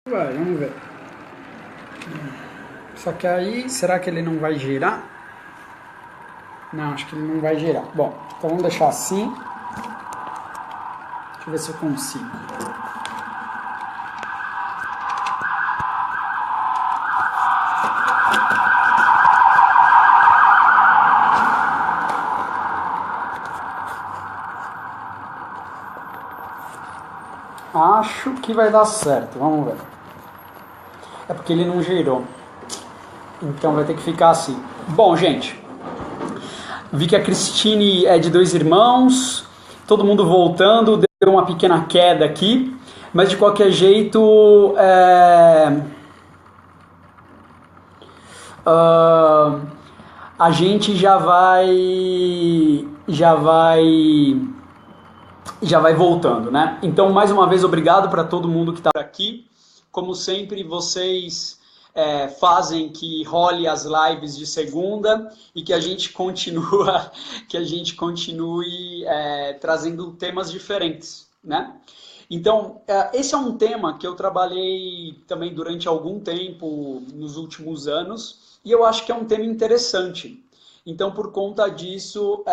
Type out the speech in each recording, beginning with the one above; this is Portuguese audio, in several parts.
Vai, vamos ver. Só que aí, será que ele não vai girar? Não, acho que ele não vai girar. Bom, então vamos deixar assim. Deixa eu ver se eu consigo. Acho que vai dar certo, vamos ver. É porque ele não girou. Então vai ter que ficar assim. Bom, gente, vi que a Cristine é de dois irmãos, todo mundo voltando, deu uma pequena queda aqui, mas de qualquer jeito, ah, a gente já vai voltando, né? Então, mais uma vez, obrigado para todo mundo que está aqui. Como sempre, vocês fazem que role as lives de segunda e que a gente continua, que a gente continue trazendo temas diferentes, né? Então, esse é um tema que eu trabalhei também durante algum tempo nos últimos anos e eu acho que é um tema interessante. Então, por conta disso,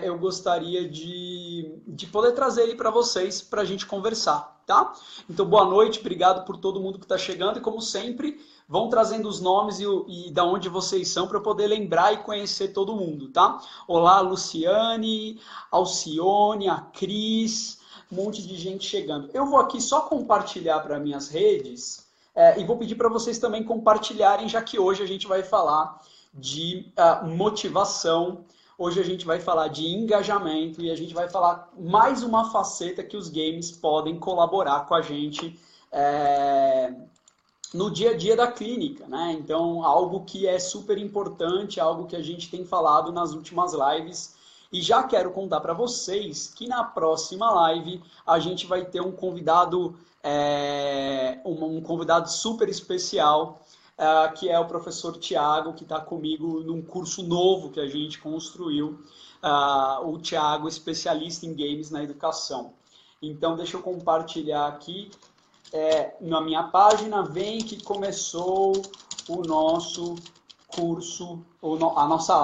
eu gostaria de poder trazer ele para vocês, para a gente conversar, tá? Então, boa noite, obrigado por todo mundo que está chegando e, como sempre, vão trazendo os nomes e da onde vocês são para eu poder lembrar e conhecer todo mundo, tá? Olá, Luciane, Alcione, a Cris, um monte de gente chegando. Eu vou aqui só compartilhar para minhas redes e vou pedir para vocês também compartilharem, já que hoje a gente vai falar de motivação, hoje a gente vai falar de engajamento e a gente vai falar mais uma faceta que os games podem colaborar com a gente no dia a dia da clínica, né? Então, algo que é super importante, algo que a gente tem falado nas últimas lives. E já quero contar para vocês que na próxima live a gente vai ter um convidado, um convidado super especial, que é o professor Tiago, que está comigo num curso novo que a gente construiu, o Tiago, especialista em games na educação. Então, deixa eu compartilhar aqui na minha página. Vem que começou o nosso curso, a nossa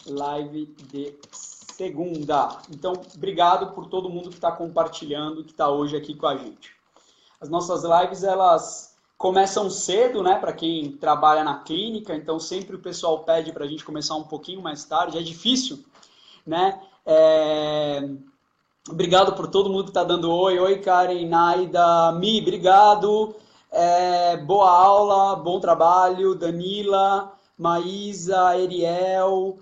live de segunda. Então, obrigado por todo mundo que está compartilhando, que está hoje aqui com a gente. As nossas lives, elas começam cedo, né, para quem trabalha na clínica, então sempre o pessoal pede para a gente começar um pouquinho mais tarde, é difícil, né? Obrigado por todo mundo que está dando oi. Oi, Karen, Naida, Mi, obrigado. Boa aula, bom trabalho. Danila, Maísa, Ariel.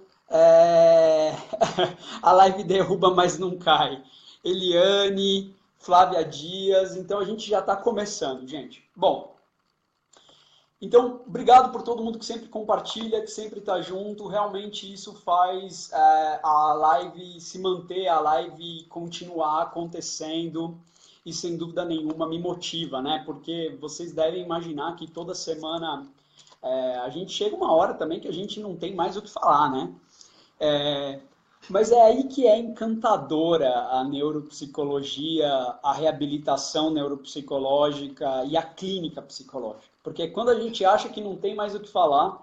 A live derruba, mas não cai. Eliane, Flávia Dias. Então a gente já está começando, gente. Bom, então, obrigado por todo mundo que sempre compartilha, que sempre está junto. Realmente isso faz a live se manter, a live continuar acontecendo e, sem dúvida nenhuma, me motiva, né? Porque vocês devem imaginar que toda semana a gente chega uma hora também que a gente não tem mais o que falar, né? Mas é aí que é encantadora a neuropsicologia, a reabilitação neuropsicológica e a clínica psicológica. Porque quando a gente acha que não tem mais o que falar,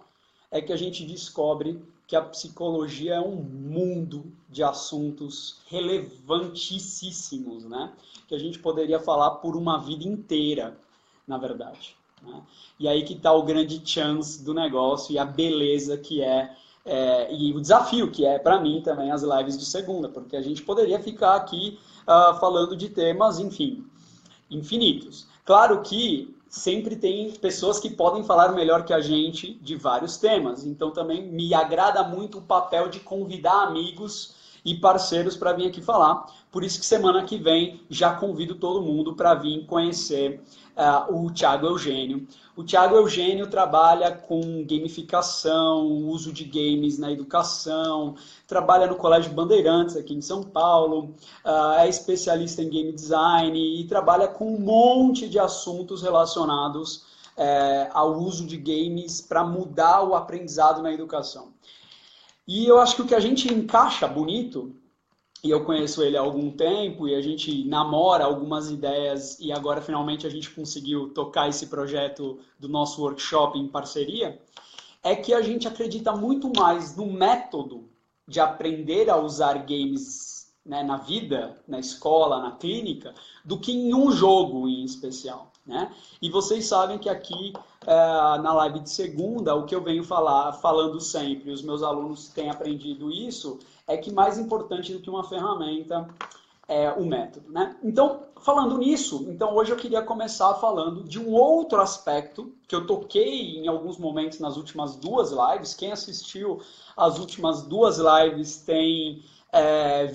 é que a gente descobre que a psicologia é um mundo de assuntos relevantíssimos, né? Que a gente poderia falar por uma vida inteira, na verdade, né? E aí que está o grande chance do negócio e a beleza que e o desafio que é, para mim, também as lives de segunda, porque a gente poderia ficar aqui falando de temas, enfim, infinitos. Claro que sempre tem pessoas que podem falar melhor que a gente de vários temas, então também me agrada muito o papel de convidar amigos e parceiros para vir aqui falar. Por isso que semana que vem já convido todo mundo para vir conhecer o Thiago Eugênio. O Thiago Eugênio trabalha com gamificação, uso de games na educação, trabalha no Colégio Bandeirantes, aqui em São Paulo, é especialista em game design e trabalha com um monte de assuntos relacionados ao uso de games para mudar o aprendizado na educação. E eu acho que o que a gente encaixa bonito e eu conheço ele há algum tempo e a gente namora algumas ideias e agora finalmente a gente conseguiu tocar esse projeto do nosso workshop em parceria, é que a gente acredita muito mais no método de aprender a usar games, né, na vida, na escola, na clínica, do que em um jogo em especial. Né? E vocês sabem que aqui na live de segunda, o que eu venho falando sempre, os meus alunos têm aprendido isso, é que mais importante do que uma ferramenta é o método. Né? Então, falando nisso, então hoje eu queria começar falando de um outro aspecto que eu toquei em alguns momentos nas últimas duas lives. Quem assistiu as últimas duas lives tem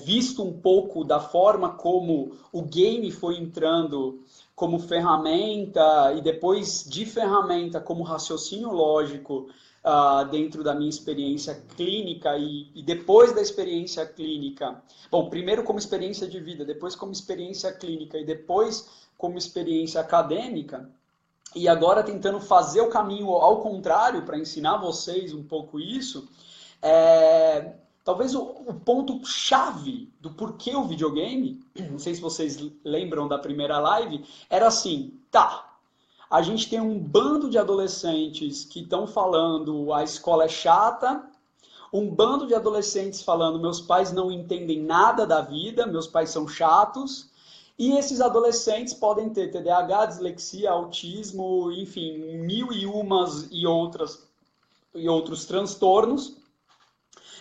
visto um pouco da forma como o game foi entrando como ferramenta e depois de ferramenta como raciocínio lógico dentro da minha experiência clínica e depois da experiência clínica. Bom, primeiro como experiência de vida, depois como experiência clínica e depois como experiência acadêmica. E agora tentando fazer o caminho ao contrário para ensinar vocês um pouco isso. Talvez o ponto-chave do porquê o videogame, não sei se vocês lembram da primeira live, era assim, tá, a gente tem um bando de adolescentes que estão falando a escola é chata, um bando de adolescentes falando meus pais não entendem nada da vida, meus pais são chatos, e esses adolescentes podem ter TDAH, dislexia, autismo, enfim, mil e umas e outros transtornos,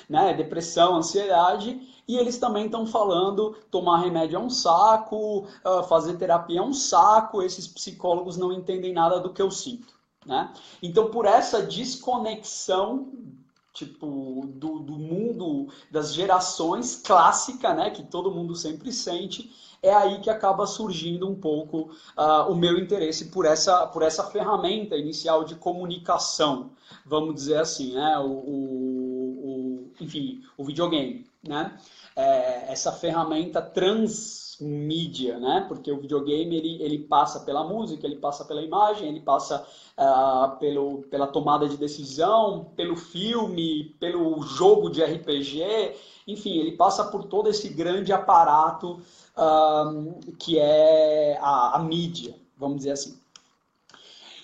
né, depressão, ansiedade, e eles também estão falando tomar remédio é um saco, fazer terapia é um saco, esses psicólogos não entendem nada do que eu sinto. Né? Então, por essa desconexão tipo, do mundo das gerações clássica, né, que todo mundo sempre sente, é aí que acaba surgindo um pouco o meu interesse por essa ferramenta inicial de comunicação, vamos dizer assim, né, enfim, o videogame, né, essa ferramenta transmídia, né, porque o videogame ele passa pela música, ele passa pela imagem, ele passa pela tomada de decisão, pelo filme, pelo jogo de RPG, enfim, ele passa por todo esse grande aparato que é a mídia, vamos dizer assim.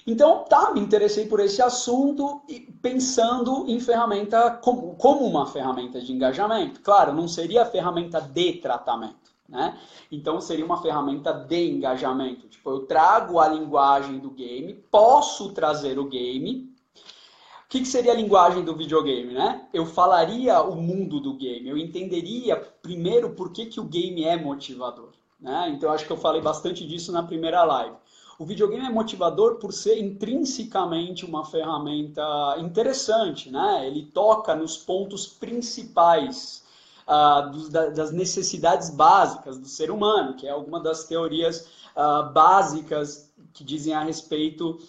Então, me interessei por esse assunto e pensando em ferramenta como uma ferramenta de engajamento. Claro, não seria a ferramenta de tratamento, né? Então, seria uma ferramenta de engajamento. Tipo, eu trago a linguagem do game, posso trazer o game. O que seria a linguagem do videogame, né? Eu falaria o mundo do game, eu entenderia primeiro por que o game é motivador, né? Então, acho que eu falei bastante disso na primeira live. O videogame é motivador por ser intrinsecamente uma ferramenta interessante, né? Ele toca nos pontos principais das necessidades básicas do ser humano, que é alguma das teorias básicas que dizem a respeito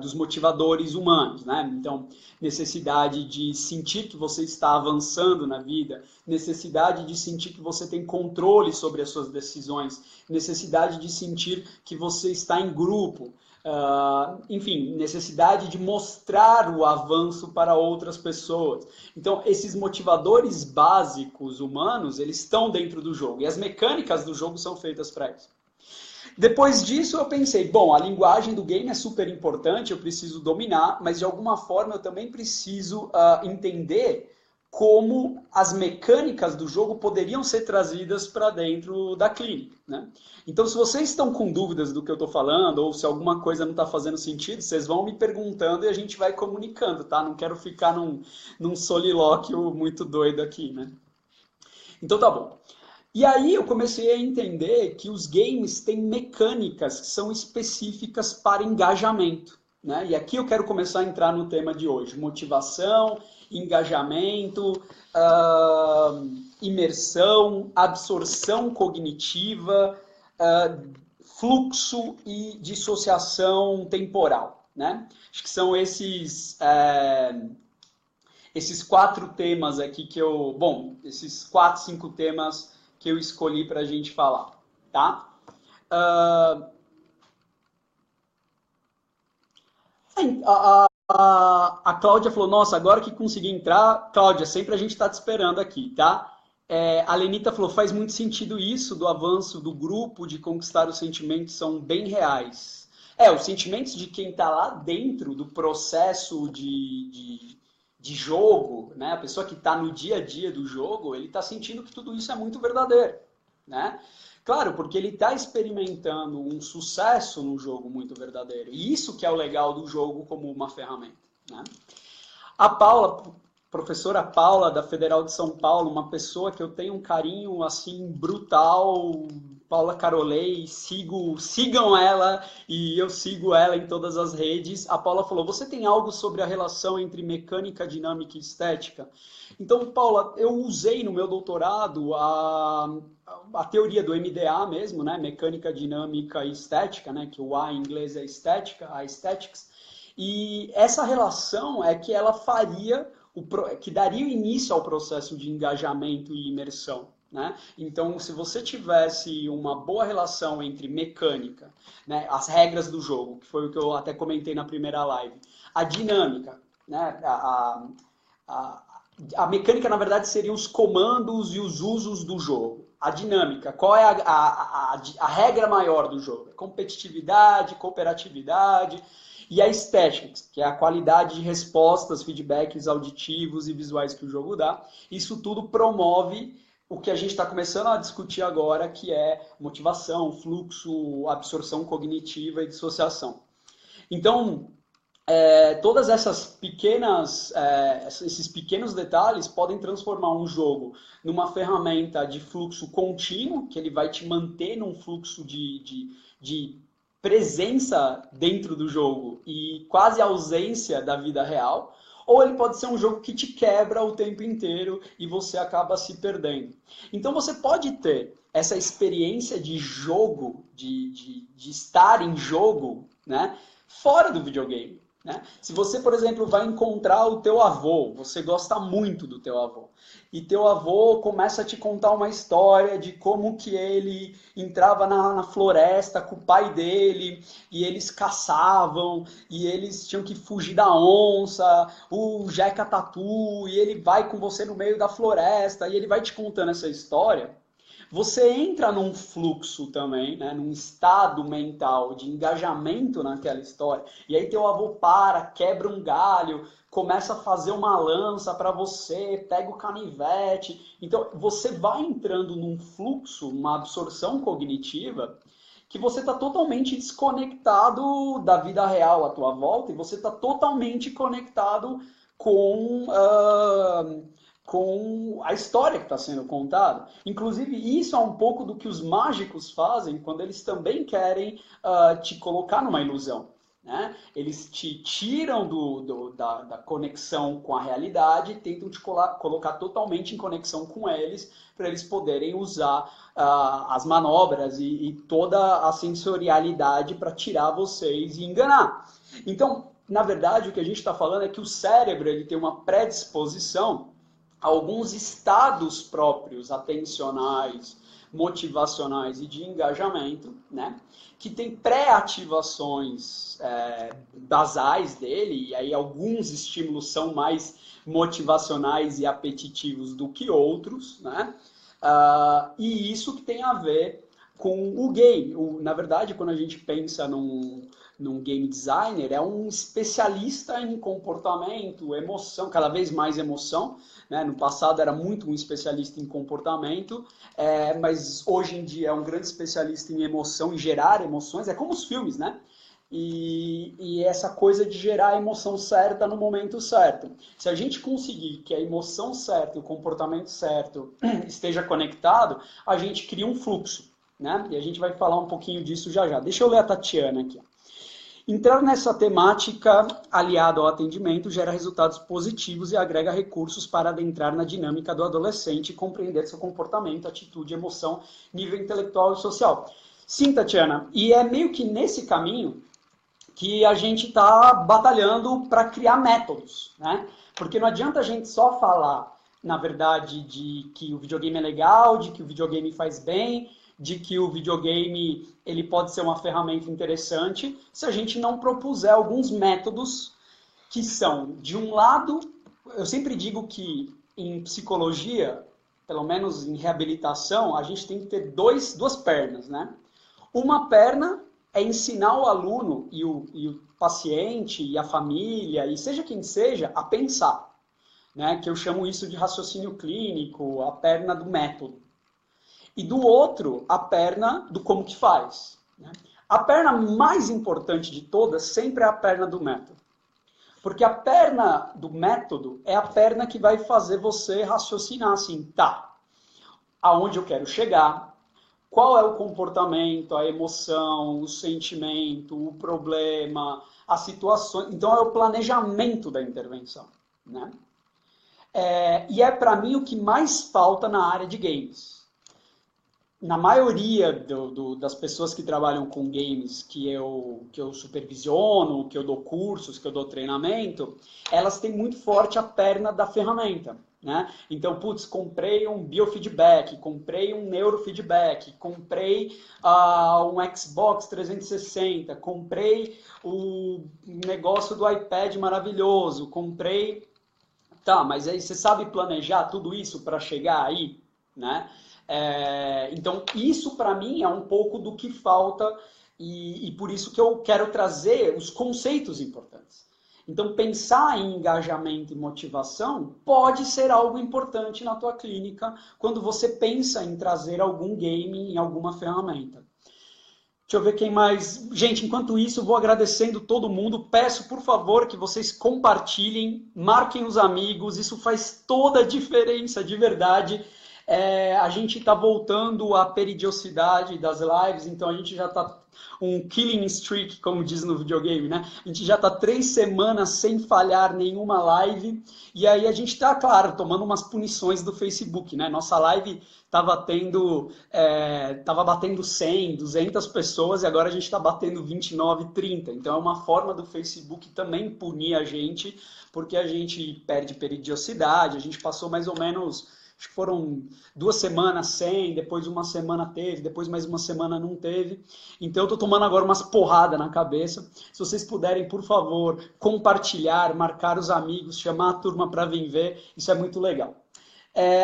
dos motivadores humanos, né? Então, necessidade de sentir que você está avançando na vida, necessidade de sentir que você tem controle sobre as suas decisões, necessidade de sentir que você está em grupo, enfim, necessidade de mostrar o avanço para outras pessoas. Então, esses motivadores básicos humanos, eles estão dentro do jogo, e as mecânicas do jogo são feitas para isso. Depois disso eu pensei, bom, a linguagem do game é super importante, eu preciso dominar, mas de alguma forma eu também preciso entender como as mecânicas do jogo poderiam ser trazidas para dentro da clínica. Né? Então, se vocês estão com dúvidas do que eu estou falando, ou se alguma coisa não está fazendo sentido, vocês vão me perguntando e a gente vai comunicando, tá? Não quero ficar num solilóquio muito doido aqui, né? Então tá bom. E aí eu comecei a entender que os games têm mecânicas que são específicas para engajamento. Né? E aqui eu quero começar a entrar no tema de hoje. Motivação, engajamento, imersão, absorção cognitiva, fluxo e dissociação temporal. Né? Acho que são esses quatro temas aqui que eu... Bom, esses 4, 5 temas que eu escolhi para a gente falar, tá? A Cláudia falou, nossa, agora que consegui entrar, Cláudia, sempre a gente está te esperando aqui, tá? A Lenita falou, faz muito sentido isso do avanço do grupo, de conquistar os sentimentos são bem reais. Os sentimentos de quem está lá dentro do processo de jogo, né? A pessoa que está no dia a dia do jogo, ele está sentindo que tudo isso é muito verdadeiro, né? Claro, porque ele está experimentando um sucesso no jogo muito verdadeiro. E isso que é o legal do jogo como uma ferramenta, né? A Paula, professora Paula, da Federal de São Paulo, uma pessoa que eu tenho um carinho, assim, brutal, Paula Carolei, sigam ela, e eu sigo ela em todas as redes. A Paula falou, você tem algo sobre a relação entre mecânica, dinâmica e estética? Então, Paula, eu usei no meu doutorado a teoria do MDA mesmo, né? Mecânica, dinâmica e estética, né? Que o A em inglês é estética, a aesthetics. E essa relação é que ela faria, que daria início ao processo de engajamento e imersão, né? Então, se você tivesse uma boa relação entre mecânica, né, as regras do jogo, que foi o que eu até comentei na primeira live, a dinâmica, né, a mecânica, na verdade, seriam os comandos e os usos do jogo. A dinâmica, qual é a regra maior do jogo? Competitividade, cooperatividade, e a estética, que é a qualidade de respostas, feedbacks auditivos e visuais que o jogo dá. Isso tudo promove o que a gente está começando a discutir agora, que é motivação, fluxo, absorção cognitiva e dissociação. Então, todas esses pequenos detalhes podem transformar um jogo numa ferramenta de fluxo contínuo, que ele vai te manter num fluxo de presença dentro do jogo e quase ausência da vida real, ou ele pode ser um jogo que te quebra o tempo inteiro e você acaba se perdendo. Então você pode ter essa experiência de jogo, de estar em jogo, né, fora do videogame. Né? Se você, por exemplo, vai encontrar o teu avô, você gosta muito do teu avô, e teu avô começa a te contar uma história de como que ele entrava na floresta com o pai dele, e eles caçavam, e eles tinham que fugir da onça, o Jeca Tatu, e ele vai com você no meio da floresta, e ele vai te contando essa história. Você entra num fluxo também, né, num estado mental de engajamento naquela história, e aí teu avô para, quebra um galho, começa a fazer uma lança para você, pega o canivete. Então você vai entrando num fluxo, uma absorção cognitiva, que você está totalmente desconectado da vida real à tua volta, e você está totalmente conectado com com a história que está sendo contada. Inclusive, isso é um pouco do que os mágicos fazem quando eles também querem te colocar numa ilusão. Né? Eles te tiram da conexão com a realidade e tentam te colocar totalmente em conexão com eles, para eles poderem usar as manobras e toda a sensorialidade para tirar vocês e enganar. Então, na verdade, o que a gente está falando é que o cérebro ele tem uma predisposição alguns estados próprios atencionais, motivacionais e de engajamento, né? Que tem pré-ativações basais dele, e aí alguns estímulos são mais motivacionais e apetitivos do que outros, né? E isso que tem a ver com o game. Na verdade, quando a gente pensa num game designer, é um especialista em comportamento, emoção, cada vez mais emoção. Né? No passado era muito um especialista em comportamento, mas hoje em dia é um grande especialista em emoção, em gerar emoções. É como os filmes, né? E essa coisa de gerar a emoção certa no momento certo. Se a gente conseguir que a emoção certa e o comportamento certo esteja conectado, a gente cria um fluxo. Né? E a gente vai falar um pouquinho disso já já. Deixa eu ler a Tatiana aqui. Entrar nessa temática aliado ao atendimento gera resultados positivos e agrega recursos para adentrar na dinâmica do adolescente e compreender seu comportamento, atitude, emoção, nível intelectual e social. Sim, Tatiana, e é meio que nesse caminho que a gente está batalhando para criar métodos, né? Porque não adianta a gente só falar, na verdade, de que o videogame é legal, de que o videogame faz bem, de que o videogame ele pode ser uma ferramenta interessante, se a gente não propuser alguns métodos que são, de um lado, eu sempre digo que em psicologia, pelo menos em reabilitação, a gente tem que ter duas pernas, né? Uma perna é ensinar o aluno e o paciente e a família, e seja quem seja, a pensar, né? Que eu chamo isso de raciocínio clínico, a perna do método. E do outro, a perna do como que faz, né? A perna mais importante de todas sempre é a perna do método. Porque a perna do método é a perna que vai fazer você raciocinar assim, tá, aonde eu quero chegar, qual é o comportamento, a emoção, o sentimento, o problema, as situações. Então é o planejamento da intervenção, né? E é para mim o que mais falta na área de games. Na maioria das pessoas que trabalham com games que eu supervisiono, que eu dou cursos, que eu dou treinamento, elas têm muito forte a perna da ferramenta, né? Então, putz, comprei um biofeedback, comprei um neurofeedback, comprei um Xbox 360, comprei o negócio do iPad maravilhoso, comprei... Tá, mas aí você sabe planejar tudo isso para chegar aí, né? Então, isso para mim é um pouco do que falta e por isso que eu quero trazer os conceitos importantes. Então, pensar em engajamento e motivação pode ser algo importante na tua clínica quando você pensa em trazer algum game em alguma ferramenta. Deixa eu ver quem mais. Gente, enquanto isso, eu vou agradecendo todo mundo. Peço, por favor, que vocês compartilhem, marquem os amigos. Isso faz toda a diferença, de verdade. A gente está voltando à periodicidade das lives, então a gente já está um killing streak, como diz no videogame, né? A gente já está 3 semanas sem falhar nenhuma live, e aí a gente está, claro, tomando umas punições do Facebook, né? Nossa live estava batendo 100, 200 pessoas, e agora a gente está batendo 29, 30. Então é uma forma do Facebook também punir a gente, porque a gente perde periodicidade, a gente passou mais ou menos... Acho que foram 2 semanas sem, depois uma semana teve, depois mais uma semana não teve. Então eu estou tomando agora umas porradas na cabeça. Se vocês puderem, por favor, compartilhar, marcar os amigos, chamar a turma para vir ver, isso é muito legal.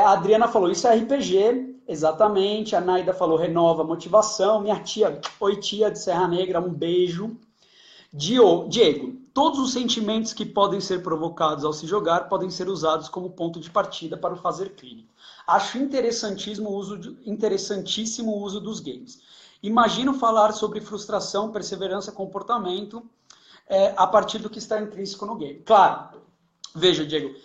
A Adriana falou, isso é RPG, exatamente. A Naida falou, renova a motivação. Minha tia, oi tia de Serra Negra, um beijo. Diego, todos os sentimentos que podem ser provocados ao se jogar podem ser usados como ponto de partida para o fazer clínico. Acho interessantíssimo o uso dos games. Imagino falar sobre frustração, perseverança, comportamento a partir do que está intrínseco no game. Claro, veja, Diego,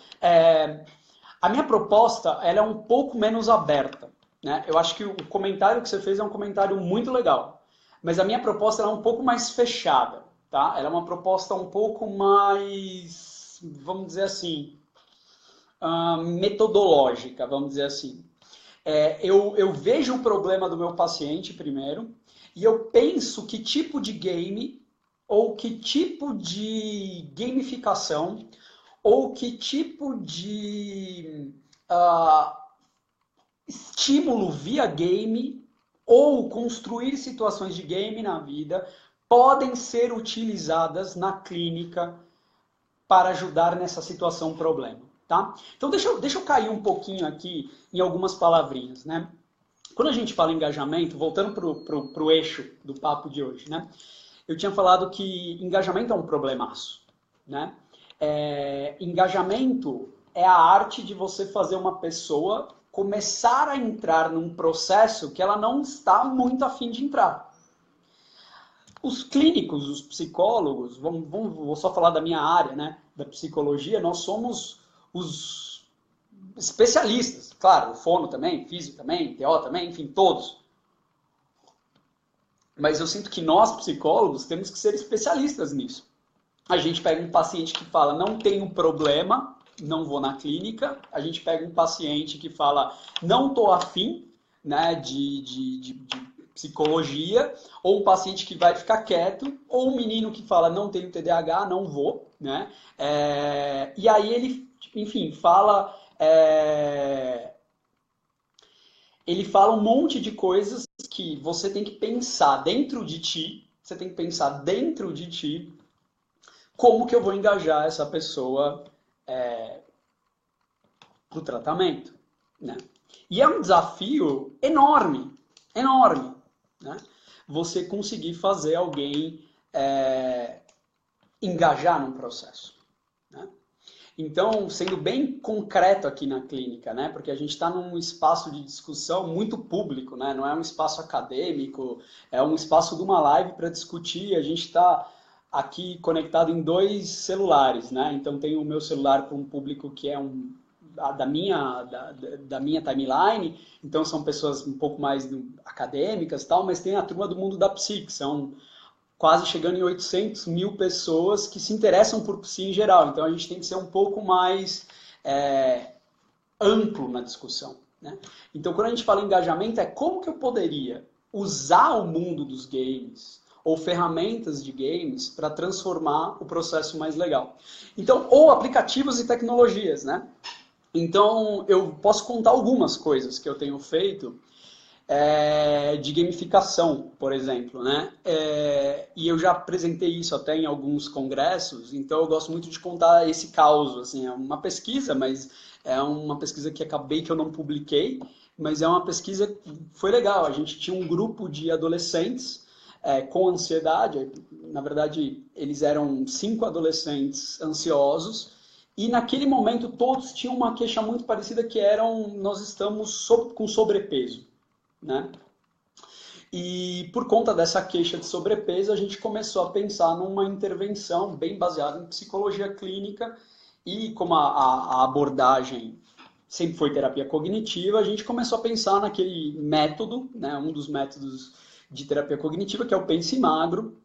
a minha proposta ela é um pouco menos aberta, né? Eu acho que o comentário que você fez é um comentário muito legal, mas a minha proposta é um pouco mais fechada. Tá? Ela é uma proposta um pouco mais, vamos dizer assim, metodológica, vamos dizer assim. Eu vejo o problema do meu paciente primeiro, e eu penso que tipo de game, ou que tipo de gamificação, ou que tipo de estímulo via game, ou construir situações de game na vida, podem ser utilizadas na clínica para ajudar nessa situação problema, tá? Então deixa eu cair um pouquinho aqui em algumas palavrinhas, né? Quando a gente fala em engajamento, voltando para o eixo do papo de hoje, né? Eu tinha falado que engajamento é um problemaço, né? Engajamento é a arte de você fazer uma pessoa começar a entrar num processo que ela não está muito afim de entrar. Os clínicos, os psicólogos, vou só falar da minha área, né, da psicologia, nós somos os especialistas. Claro, o fono também, físio também, TO também, enfim, todos. Mas eu sinto que nós, psicólogos, temos que ser especialistas nisso. A gente pega um paciente que fala, não tenho problema, não vou na clínica. A gente pega um paciente que fala, não estou afim, né, de psicologia, ou um paciente que vai ficar quieto, ou um menino que fala, não tenho TDAH, não vou, né? E aí ele, enfim, fala... ele fala um monte de coisas que você tem que pensar dentro de ti, como que eu vou engajar essa pessoa para o tratamento, né? E é um desafio enorme, enorme, né? Você conseguir fazer alguém engajar num processo, né? Então, sendo bem concreto aqui na clínica, né? Porque a gente está num espaço de discussão muito público, né? Não é um espaço acadêmico, é um espaço de uma live para discutir. A gente está aqui conectado em 2 celulares, né? Então, tem o meu celular para um público que é da minha timeline, então são pessoas um pouco mais acadêmicas e tal, mas tem a turma do mundo da psi, que são quase chegando em 800 mil pessoas que se interessam por psi em geral. Então a gente tem que ser um pouco mais amplo na discussão, né? Então quando a gente fala em engajamento, é como que eu poderia usar o mundo dos games ou ferramentas de games para transformar o processo mais legal. Então, ou aplicativos e tecnologias, né? Então eu posso contar algumas coisas que eu tenho feito de gamificação, por exemplo, né? E eu já apresentei isso até em alguns congressos, então eu gosto muito de contar esse caos, assim, é uma pesquisa, mas é uma pesquisa que acabei que eu não publiquei, mas é uma pesquisa que foi legal. A gente tinha um grupo de adolescentes com ansiedade, na verdade eles eram 5 adolescentes ansiosos, e naquele momento todos tinham uma queixa muito parecida que eram, nós estamos com sobrepeso, né? E por conta dessa queixa de sobrepeso, a gente começou a pensar numa intervenção bem baseada em psicologia clínica, e como a abordagem sempre foi terapia cognitiva, a gente começou a pensar naquele método, né, um dos métodos de terapia cognitiva, que é o Pense Magro.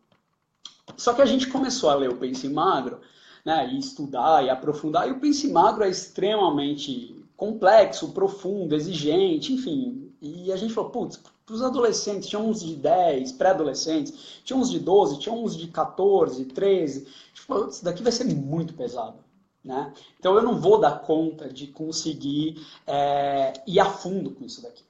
Só que a gente começou a ler o Pense Magro, né, e estudar e aprofundar, e o Pense Magro é extremamente complexo, profundo, exigente, enfim. E a gente falou, putz, para os adolescentes, tinha uns de 10, pré-adolescentes, tinha uns de 12, tinha uns de 14, 13. A gente falou, isso daqui vai ser muito pesado, né? Então eu não vou dar conta de conseguir ir a fundo com isso daqui.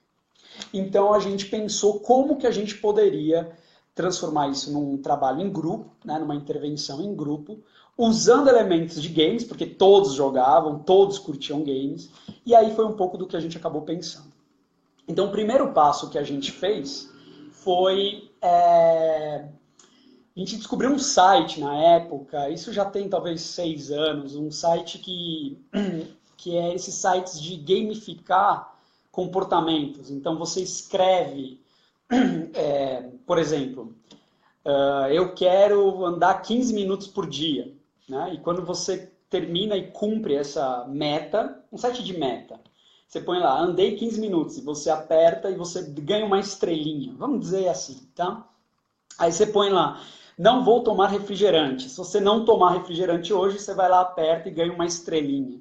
Então a gente pensou como que a gente poderia transformar isso num trabalho em grupo, né, numa intervenção em grupo, usando elementos de games, porque todos jogavam, todos curtiam games, e aí foi um pouco do que a gente acabou pensando. Então o primeiro passo que a gente fez foi a gente descobriu um site na época, isso já tem talvez 6 anos, um site que é esses sites de gamificar comportamentos. Então você escreve, por exemplo, eu quero andar 15 minutos por dia, né? E quando você termina e cumpre essa meta, um site de meta, você põe lá, andei 15 minutos, e você aperta e você ganha uma estrelinha, vamos dizer assim, tá? Aí você põe lá, não vou tomar refrigerante. Se você não tomar refrigerante hoje, você vai lá, aperta e ganha uma estrelinha.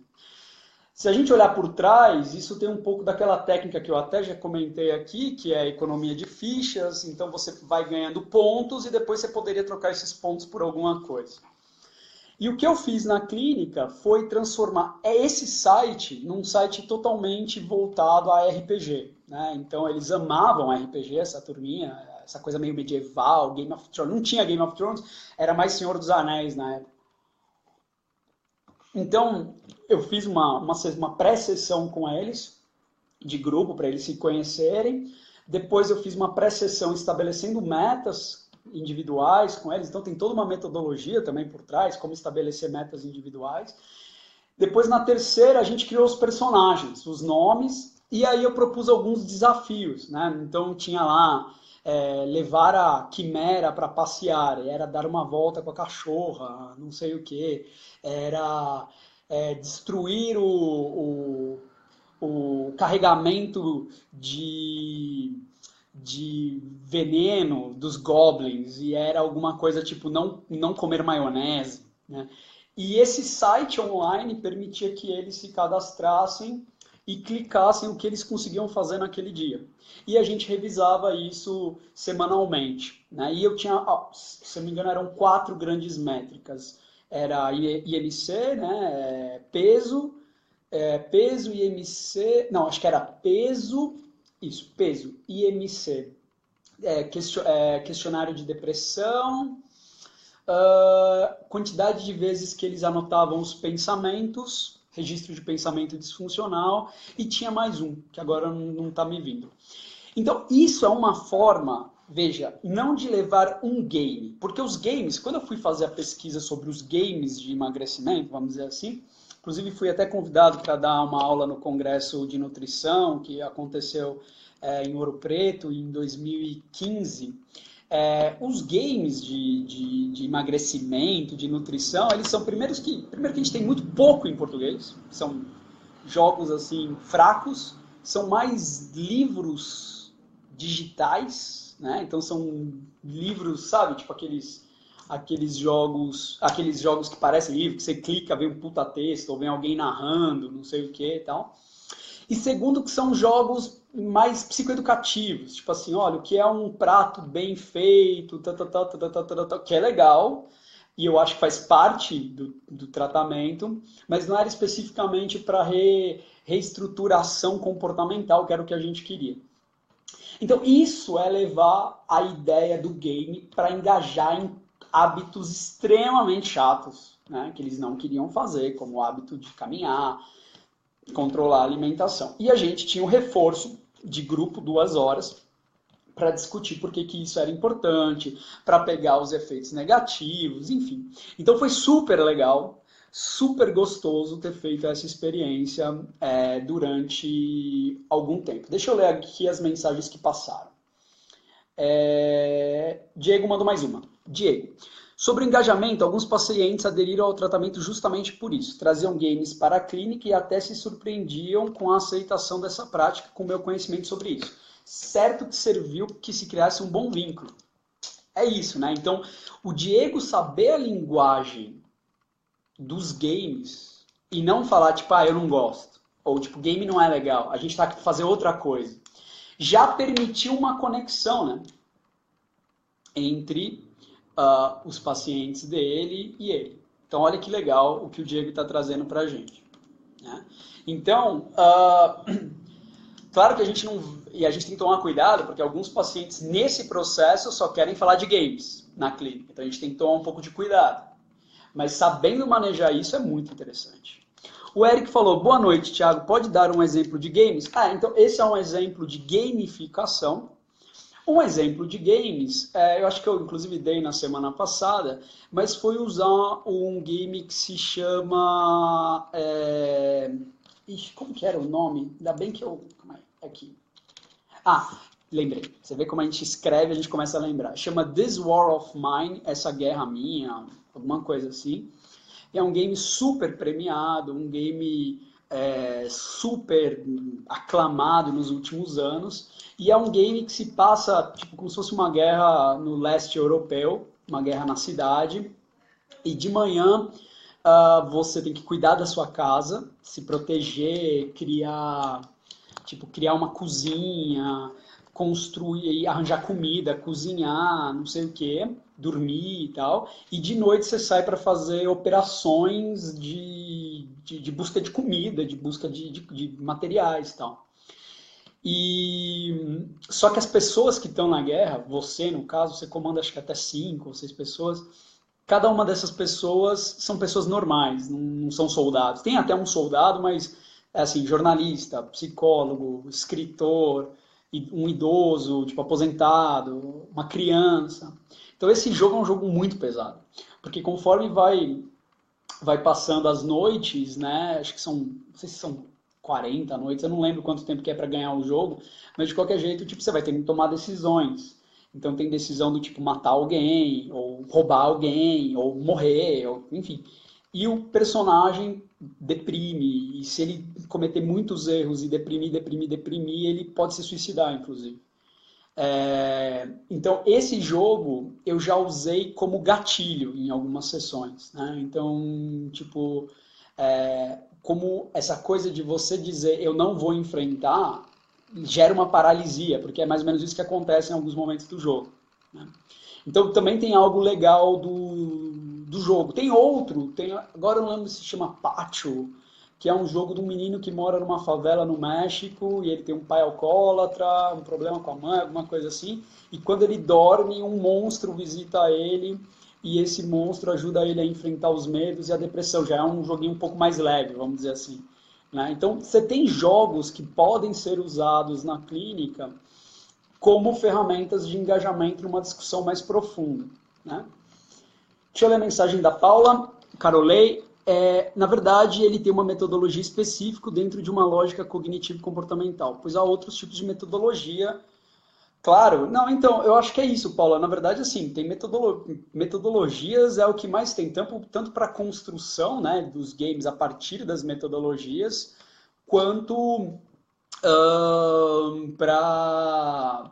Se a gente olhar por trás, isso tem um pouco daquela técnica que eu até já comentei aqui, que é a economia de fichas. Então você vai ganhando pontos e depois você poderia trocar esses pontos por alguma coisa. E o que eu fiz na clínica foi transformar esse site num site totalmente voltado a RPG, né? Então eles amavam RPG, essa turminha, essa coisa meio medieval, Game of Thrones. Não tinha Game of Thrones, era mais Senhor dos Anéis na época. Então eu fiz uma pré-sessão com eles, de grupo, para eles se conhecerem. Depois eu fiz uma pré-sessão estabelecendo metas individuais com eles, então tem toda uma metodologia também por trás, como estabelecer metas individuais. Depois, na terceira, a gente criou os personagens, os nomes, e aí eu propus alguns desafios, né? Então tinha lá levar a quimera para passear, era dar uma volta com a cachorra, não sei o que, era destruir o carregamento de veneno dos goblins, e era alguma coisa tipo não comer maionese, né? E esse site online permitia que eles se cadastrassem e clicassem o que eles conseguiam fazer naquele dia. E a gente revisava isso semanalmente, né? E eu tinha, se não me engano, eram 4 grandes métricas. Era IMC, né? Peso, IMC... Não, acho que era peso... Isso, peso, IMC, questionário de depressão, quantidade de vezes que eles anotavam os pensamentos registro de pensamento disfuncional, e tinha mais um, que agora não está me vindo. Então, isso é uma forma, veja, não de levar um game, porque os games, quando eu fui fazer a pesquisa sobre os games de emagrecimento, vamos dizer assim, inclusive fui até convidado para dar uma aula no Congresso de Nutrição, que aconteceu em Ouro Preto em 2015. Os games de emagrecimento, de nutrição, eles são primeiro que a gente tem muito pouco em português, são jogos assim fracos, são mais livros digitais, né? Então são livros, sabe, tipo aqueles jogos que parecem livro, que você clica, vem um puta texto, ou vem alguém narrando, não sei o que e tal. E segundo, que são jogos mais psicoeducativos, tipo assim, olha, o que é um prato bem feito, que é legal, e eu acho que faz parte do tratamento, mas não era especificamente para reestruturação comportamental, que era o que a gente queria. Então, isso é levar a ideia do game para engajar em hábitos extremamente chatos, né, que eles não queriam fazer, como o hábito de caminhar, controlar a alimentação. E a gente tinha um reforço de grupo, 2 horas, para discutir por que isso era importante, para pegar os efeitos negativos, enfim. Então foi super legal, super gostoso ter feito essa experiência durante algum tempo. Deixa eu ler aqui as mensagens que passaram. Diego mandou mais uma. Diego. Sobre o engajamento, alguns pacientes aderiram ao tratamento justamente por isso. Traziam games para a clínica e até se surpreendiam com a aceitação dessa prática, com o meu conhecimento sobre isso. Certo que serviu que se criasse um bom vínculo. É isso, né? Então, o Diego saber a linguagem dos games e não falar, tipo, eu não gosto. Ou, tipo, game não é legal, a gente tá aqui para fazer outra coisa. Já permitiu uma conexão, né? Entre os pacientes dele e ele. Então, olha que legal o que o Diego está trazendo para a gente. Né? Então, claro que a gente não... E a gente tem que tomar cuidado, porque alguns pacientes nesse processo só querem falar de games na clínica. Então, a gente tem que tomar um pouco de cuidado. Mas sabendo manejar isso é muito interessante. O Eric falou, boa noite, Thiago, pode dar um exemplo de games? Então esse é um exemplo de gamificação. Um exemplo de games, eu acho que eu inclusive dei na semana passada, mas foi usar um game que se chama... como que era o nome? Ainda bem que eu... Aqui. Lembrei. Você vê como a gente escreve, a gente começa a lembrar. Chama This War of Mine, Essa Guerra Minha, alguma coisa assim. É um game super premiado, um game super aclamado nos últimos anos. E é um game que se passa tipo, como se fosse uma guerra no leste europeu, uma guerra na cidade. E de manhã você tem que cuidar da sua casa, se proteger, criar uma cozinha, construir, arranjar comida, cozinhar, não sei o que, dormir e tal. E de noite você sai para fazer operações de busca de comida, de busca de materiais e tal. Só que as pessoas que estão na guerra, você no caso, você comanda acho que até 5 ou 6 pessoas, cada uma dessas pessoas são pessoas normais, não são soldados. Tem até um soldado, mas assim, jornalista, psicólogo, escritor, um idoso, tipo aposentado, uma criança. Então esse jogo é um jogo muito pesado, porque conforme vai passando as noites, né, acho que não sei se são 40 noites, eu não lembro quanto tempo que é para ganhar o jogo, mas de qualquer jeito, tipo, você vai ter que tomar decisões. Então tem decisão do tipo matar alguém, ou roubar alguém, ou morrer, ou, enfim. E o personagem deprime, e se ele cometer muitos erros e deprimir, ele pode se suicidar, inclusive. Então, esse jogo eu já usei como gatilho em algumas sessões. Né? Então, tipo, como essa coisa de você dizer eu não vou enfrentar, gera uma paralisia, porque é mais ou menos isso que acontece em alguns momentos do jogo. Né? Então também tem algo legal do jogo. Tem outro, agora eu não lembro se se chama Pacho, que é um jogo de um menino que mora numa favela no México e ele tem um pai alcoólatra, um problema com a mãe, alguma coisa assim. E quando ele dorme, um monstro visita ele e esse monstro ajuda ele a enfrentar os medos e a depressão. Já é um joguinho um pouco mais leve, vamos dizer assim. Né? Então, você tem jogos que podem ser usados na clínica como ferramentas de engajamento numa discussão mais profunda. Né? Deixa eu ler a mensagem da Paula Carolei. Na verdade, ele tem uma metodologia específica dentro de uma lógica cognitivo-comportamental, pois há outros tipos de metodologia. Claro, não, então, eu acho que é isso, Paula. Na verdade, assim, tem metodologias, é o que mais tem, tanto para a construção, né, dos games a partir das metodologias, quanto para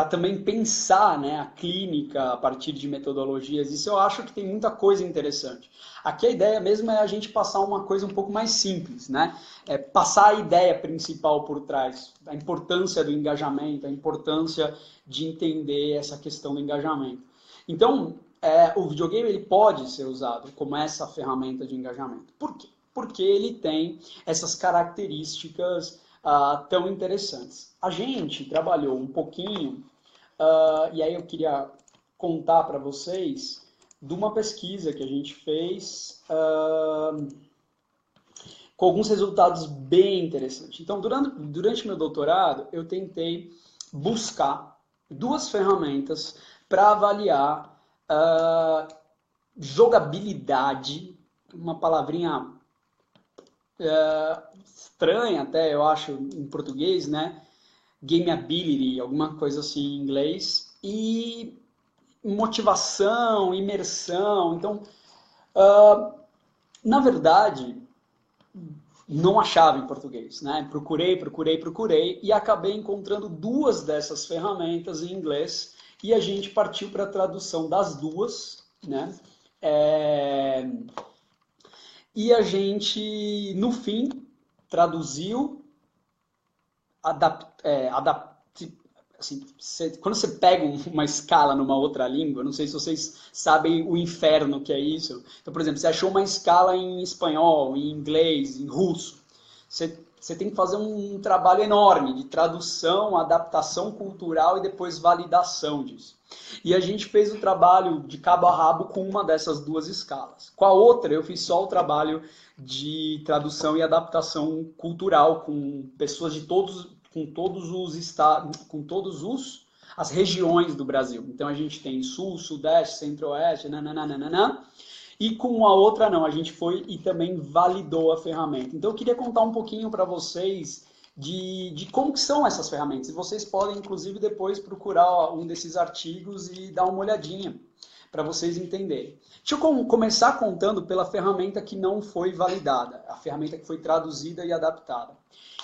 também pensar, né, a clínica a partir de metodologias. Isso eu acho que tem muita coisa interessante. Aqui a ideia mesmo é a gente passar uma coisa um pouco mais simples, né? Passar a ideia principal por trás, a importância do engajamento, a importância de entender essa questão do engajamento. Então, o videogame ele pode ser usado como essa ferramenta de engajamento. Por quê? Porque ele tem essas características tão interessantes. A gente trabalhou um pouquinho, e aí eu queria contar para vocês de uma pesquisa que a gente fez com alguns resultados bem interessantes. Então, durante meu doutorado, eu tentei buscar duas ferramentas para avaliar jogabilidade, uma palavrinha estranha até, eu acho, em português, né? Gameability, alguma coisa assim em inglês, e motivação, imersão. Então, na verdade, não achava em português, né? Procurei e acabei encontrando duas dessas ferramentas em inglês e a gente partiu para a tradução das duas, né? E a gente, no fim, traduziu, assim, quando você pega uma escala numa outra língua, não sei se vocês sabem o inferno que é isso. Então, por exemplo, você achou uma escala em espanhol, em inglês, em russo. Você tem que fazer um trabalho enorme de tradução, adaptação cultural e depois validação disso. E a gente fez o trabalho de cabo a rabo com uma dessas duas escalas. Com a outra, eu fiz só o trabalho de tradução e adaptação cultural com pessoas de todos as regiões do Brasil. Então a gente tem Sul, Sudeste, Centro-Oeste, nananana. E com a outra não, a gente foi e também validou a ferramenta. Então eu queria contar um pouquinho para vocês de como que são essas ferramentas. E vocês podem, inclusive, depois procurar um desses artigos e dar uma olhadinha para vocês entenderem. Deixa eu começar contando pela ferramenta que não foi validada, a ferramenta que foi traduzida e adaptada.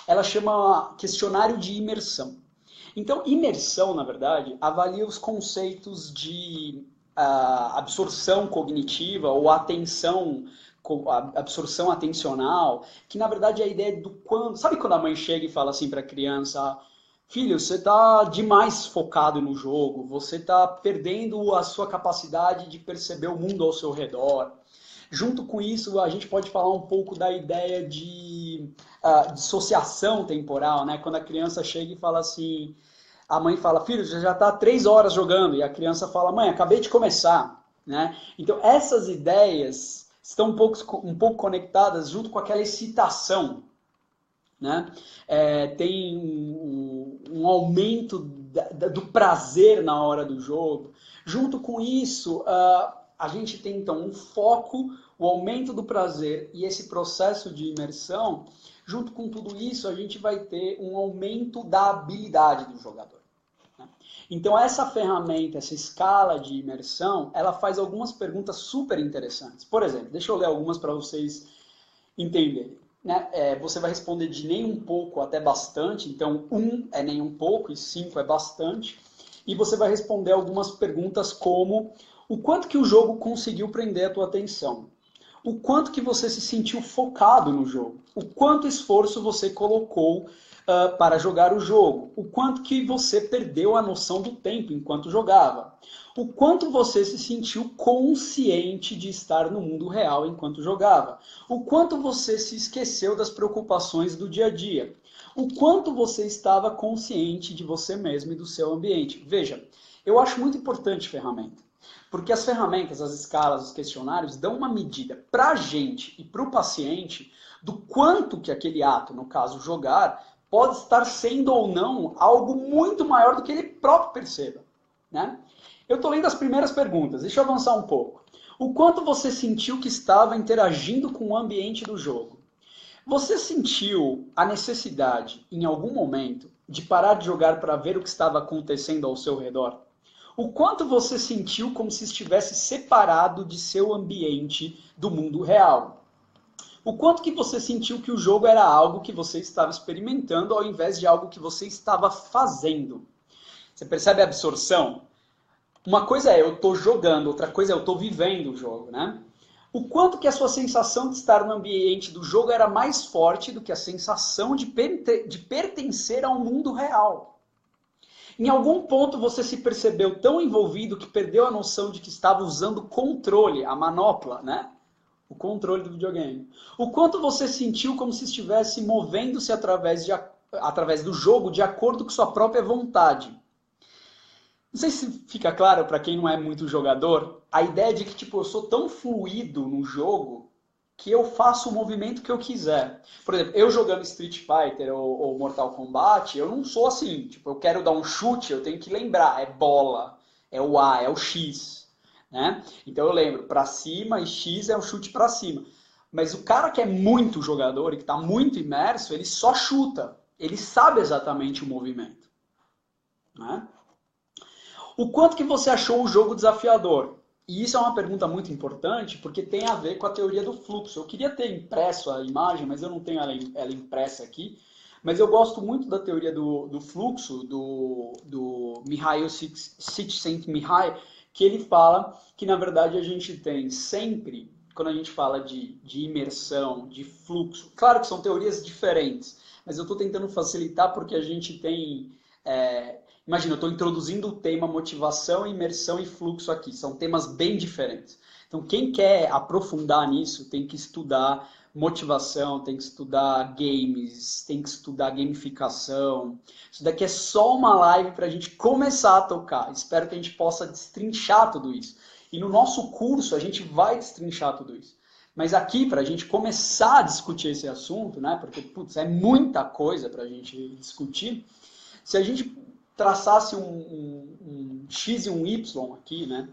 Ela chama questionário de imersão. Então, imersão, na verdade, avalia os conceitos de absorção cognitiva ou absorção atencional, que na verdade é a ideia do quando... Sabe quando a mãe chega e fala assim para a criança: filho, você está demais focado no jogo, você está perdendo a sua capacidade de perceber o mundo ao seu redor. Junto com isso, a gente pode falar um pouco da ideia de dissociação temporal, né? Quando a criança chega e fala assim... A mãe fala: filho, você já está 3 horas jogando. E a criança fala: mãe, acabei de começar. Né? Então, essas ideias estão um pouco conectadas junto com aquela excitação. Né? Tem um aumento do prazer na hora do jogo. Junto com isso, a gente tem, então, um foco, o aumento do prazer e esse processo de imersão. Junto com tudo isso, a gente vai ter um aumento da habilidade do jogador. Então, essa ferramenta, essa escala de imersão, ela faz algumas perguntas super interessantes. Por exemplo, deixa eu ler algumas para vocês entenderem. Né? Você vai responder de nem um pouco até bastante. Então, 1 é nem um pouco e 5 é bastante. E você vai responder algumas perguntas como: o quanto que o jogo conseguiu prender a tua atenção? O quanto que você se sentiu focado no jogo? O quanto esforço você colocou para jogar o jogo? O quanto que você perdeu a noção do tempo enquanto jogava? O quanto você se sentiu consciente de estar no mundo real enquanto jogava? O quanto você se esqueceu das preocupações do dia a dia? O quanto você estava consciente de você mesmo e do seu ambiente? Veja, eu acho muito importante a ferramenta. Porque as ferramentas, as escalas, os questionários dão uma medida para a gente e para o paciente do quanto que aquele ato, no caso jogar, pode estar sendo ou não algo muito maior do que ele próprio perceba, né? Eu estou lendo as primeiras perguntas, deixa eu avançar um pouco. O quanto você sentiu que estava interagindo com o ambiente do jogo? Você sentiu a necessidade, em algum momento, de parar de jogar para ver o que estava acontecendo ao seu redor? O quanto você sentiu como se estivesse separado de seu ambiente do mundo real? O quanto que você sentiu que o jogo era algo que você estava experimentando ao invés de algo que você estava fazendo? Você percebe a absorção? Uma coisa é eu estou jogando, outra coisa é eu estou vivendo o jogo, né? O quanto que a sua sensação de estar no ambiente do jogo era mais forte do que a sensação de pertencer ao mundo real. Em algum ponto você se percebeu tão envolvido que perdeu a noção de que estava usando o controle, a manopla, né? O controle do videogame. O quanto você sentiu como se estivesse movendo-se através do jogo de acordo com sua própria vontade. Não sei se fica claro para quem não é muito jogador, a ideia de que tipo, eu sou tão fluido no jogo que eu faço o movimento que eu quiser. Por exemplo, eu jogando Street Fighter ou Mortal Kombat, eu não sou assim. Tipo, eu quero dar um chute, eu tenho que lembrar. É bola, é o A, é o X. Né? Então eu lembro, para cima e X é o chute para cima. Mas o cara que é muito jogador e que está muito imerso, ele só chuta. Ele sabe exatamente o movimento. Né? O quanto que você achou o jogo desafiador? E isso é uma pergunta muito importante, porque tem a ver com a teoria do fluxo. Eu queria ter impresso a imagem, mas eu não tenho ela impressa aqui. Mas eu gosto muito da teoria do fluxo, do Mihaly Csikszentmihalyi, que ele fala que, na verdade, a gente tem sempre, quando a gente fala de imersão, de fluxo, claro que são teorias diferentes, mas eu estou tentando facilitar porque a gente tem... Imagina, eu estou introduzindo o tema motivação, imersão e fluxo aqui. São temas bem diferentes. Então, quem quer aprofundar nisso tem que estudar motivação, tem que estudar games, tem que estudar gamificação. Isso daqui é só uma live para a gente começar a tocar. Espero que a gente possa destrinchar tudo isso. E no nosso curso a gente vai destrinchar tudo isso. Mas aqui, para a gente começar a discutir esse assunto, né? Porque, putz, é muita coisa para a gente discutir. Se a gente traçasse um X e um Y aqui, né?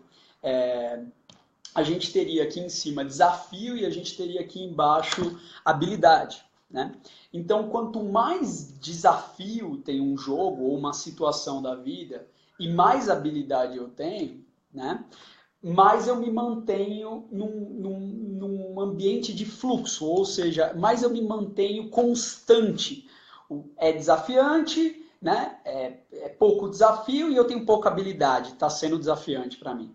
A gente teria aqui em cima desafio e a gente teria aqui embaixo habilidade, né? Então, quanto mais desafio tem um jogo ou uma situação da vida e mais habilidade eu tenho, né? Mais eu me mantenho num ambiente de fluxo, ou seja, mais eu me mantenho constante. É desafiante, né? É pouco desafio e eu tenho pouca habilidade, está sendo desafiante para mim.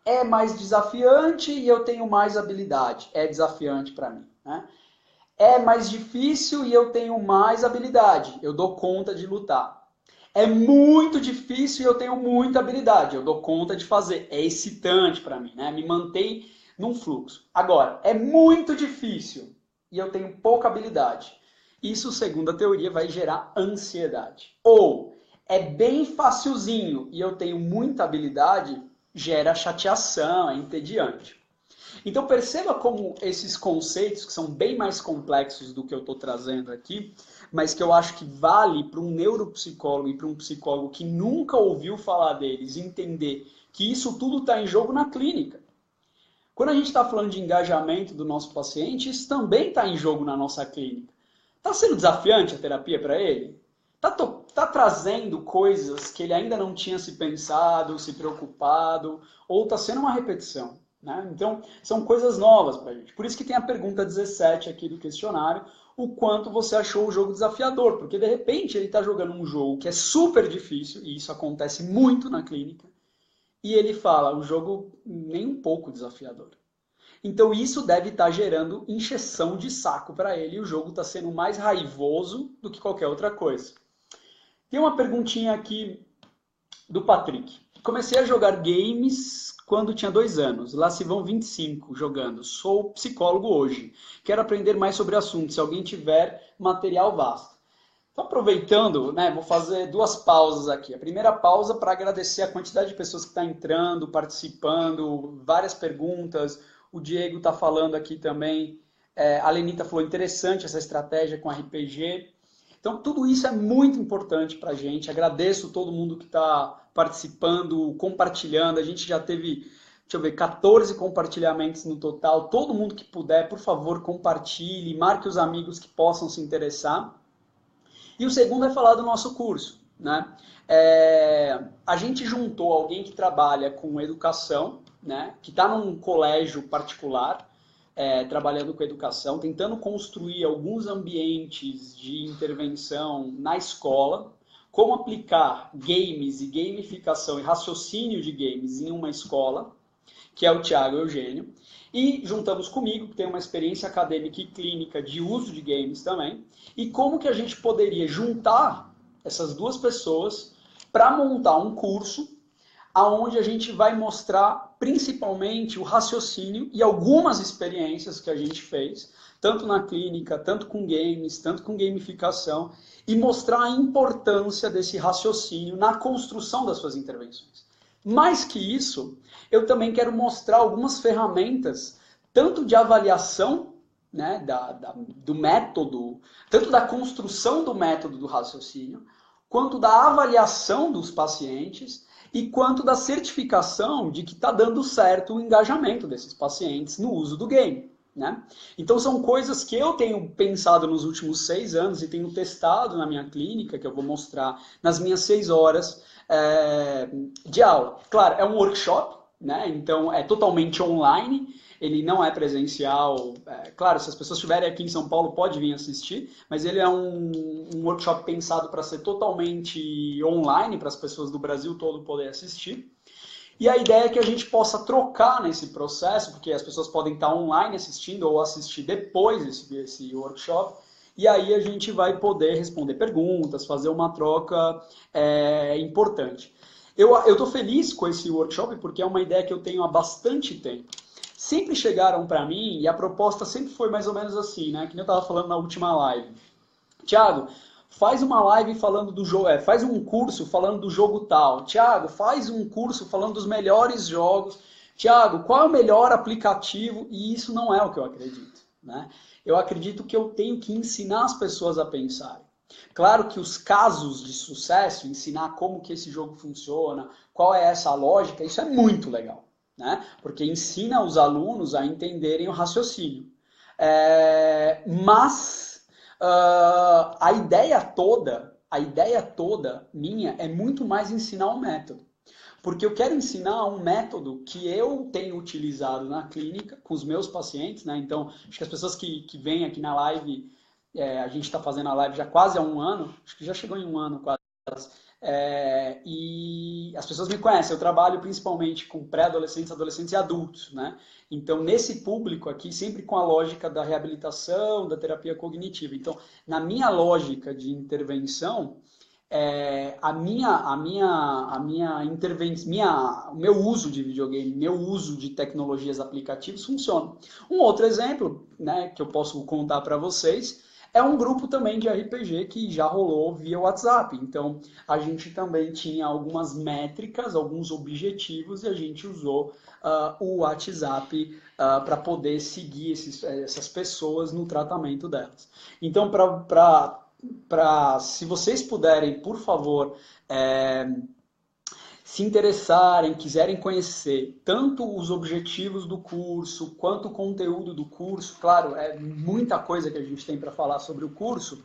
É mais desafiante e eu tenho mais habilidade, é desafiante para mim. Né? É mais difícil e eu tenho mais habilidade, eu dou conta de lutar. É muito difícil e eu tenho muita habilidade, eu dou conta de fazer. É excitante para mim, né? Me mantém num fluxo. Agora, é muito difícil e eu tenho pouca habilidade. Isso, segundo a teoria, vai gerar ansiedade. Ou é bem facilzinho e eu tenho muita habilidade, gera chateação, é entediante. Então perceba como esses conceitos, que são bem mais complexos do que eu estou trazendo aqui, mas que eu acho que vale para um neuropsicólogo e para um psicólogo que nunca ouviu falar deles entender que isso tudo está em jogo na clínica. Quando a gente está falando de engajamento do nosso paciente, isso também está em jogo na nossa clínica. Está sendo desafiante a terapia para ele? Está trazendo coisas que ele ainda não tinha se pensado, se preocupado, ou está sendo uma repetição? Né? Então, são coisas novas para a gente. Por isso que tem a pergunta 17 aqui do questionário, o quanto você achou o jogo desafiador, porque de repente ele está jogando um jogo que é super difícil, e isso acontece muito na clínica, e ele fala, o jogo nem um pouco desafiador. Então isso deve estar gerando encheção de saco para ele, e o jogo está sendo mais raivoso do que qualquer outra coisa. Tem uma perguntinha aqui do Patrick. Comecei a jogar games quando tinha 2 anos. Lá se vão 25 jogando. Sou psicólogo hoje. Quero aprender mais sobre o assunto. Se alguém tiver material vasto. Então, aproveitando, né, vou fazer duas pausas aqui. A primeira pausa para agradecer a quantidade de pessoas que está entrando, participando, várias perguntas. O Diego está falando aqui também. A Lenita falou, interessante essa estratégia com RPG. Então, tudo isso é muito importante para a gente. Agradeço todo mundo que está participando, compartilhando. A gente já teve, deixa eu ver, 14 compartilhamentos no total. Todo mundo que puder, por favor, compartilhe, marque os amigos que possam se interessar. E o segundo é falar do nosso curso, né? A gente juntou alguém que trabalha com educação, né? Que está num colégio particular, trabalhando com educação, tentando construir alguns ambientes de intervenção na escola, como aplicar games e gamificação e raciocínio de games em uma escola, que é o Thiago Eugênio, e juntamos comigo, que tem uma experiência acadêmica e clínica de uso de games também, e como que a gente poderia juntar essas duas pessoas para montar um curso aonde a gente vai mostrar principalmente o raciocínio e algumas experiências que a gente fez, tanto na clínica, tanto com games, tanto com gamificação, e mostrar a importância desse raciocínio na construção das suas intervenções. Mais que isso, eu também quero mostrar algumas ferramentas, tanto de avaliação, né, do método, tanto da construção do método do raciocínio, quanto da avaliação dos pacientes e quanto da certificação de que está dando certo o engajamento desses pacientes no uso do game. Né? Então são coisas que eu tenho pensado nos últimos 6 anos e tenho testado na minha clínica, que eu vou mostrar nas minhas 6 horas de aula. Claro, é um workshop, né? Então é totalmente online, ele não é presencial. Claro, se as pessoas estiverem aqui em São Paulo, pode vir assistir, mas ele é um workshop pensado para ser totalmente online, para as pessoas do Brasil todo poderem assistir. E a ideia é que a gente possa trocar nesse processo, porque as pessoas podem estar online assistindo ou assistir depois desse workshop, e aí a gente vai poder responder perguntas, fazer uma troca importante. Eu estou feliz com esse workshop porque é uma ideia que eu tenho há bastante tempo. Sempre chegaram para mim, e a proposta sempre foi mais ou menos assim, né? Que nem eu estava falando na última live. Thiago, faz uma live falando do jogo, faz um curso falando do jogo tal. Thiago, faz um curso falando dos melhores jogos. Thiago, qual é o melhor aplicativo? E isso não é o que eu acredito, né? Eu acredito que eu tenho que ensinar as pessoas a pensarem. Claro que os casos de sucesso, ensinar como que esse jogo funciona, qual é essa lógica, isso é muito legal, né? Porque ensina os alunos a entenderem o raciocínio. Mas a ideia toda minha é muito mais ensinar um método. Porque eu quero ensinar um método que eu tenho utilizado na clínica com os meus pacientes, né? Então, acho que as pessoas que vêm aqui na live, a gente está fazendo a live já quase há um ano, acho que já chegou em um ano quase. E as pessoas me conhecem, eu trabalho principalmente com pré-adolescentes, adolescentes e adultos, né? Então, nesse público aqui, sempre com a lógica da reabilitação, da terapia cognitiva. Então, na minha lógica de intervenção, o meu uso de videogame, meu uso de tecnologias aplicativas funciona. Um outro exemplo, né, que eu posso contar para vocês é um grupo também de RPG que já rolou via WhatsApp. Então, a gente também tinha algumas métricas, alguns objetivos e a gente usou o WhatsApp para poder seguir essas pessoas no tratamento delas. Então, se vocês puderem, por favor, se interessarem, quiserem conhecer tanto os objetivos do curso, quanto o conteúdo do curso, claro, é muita coisa que a gente tem para falar sobre o curso,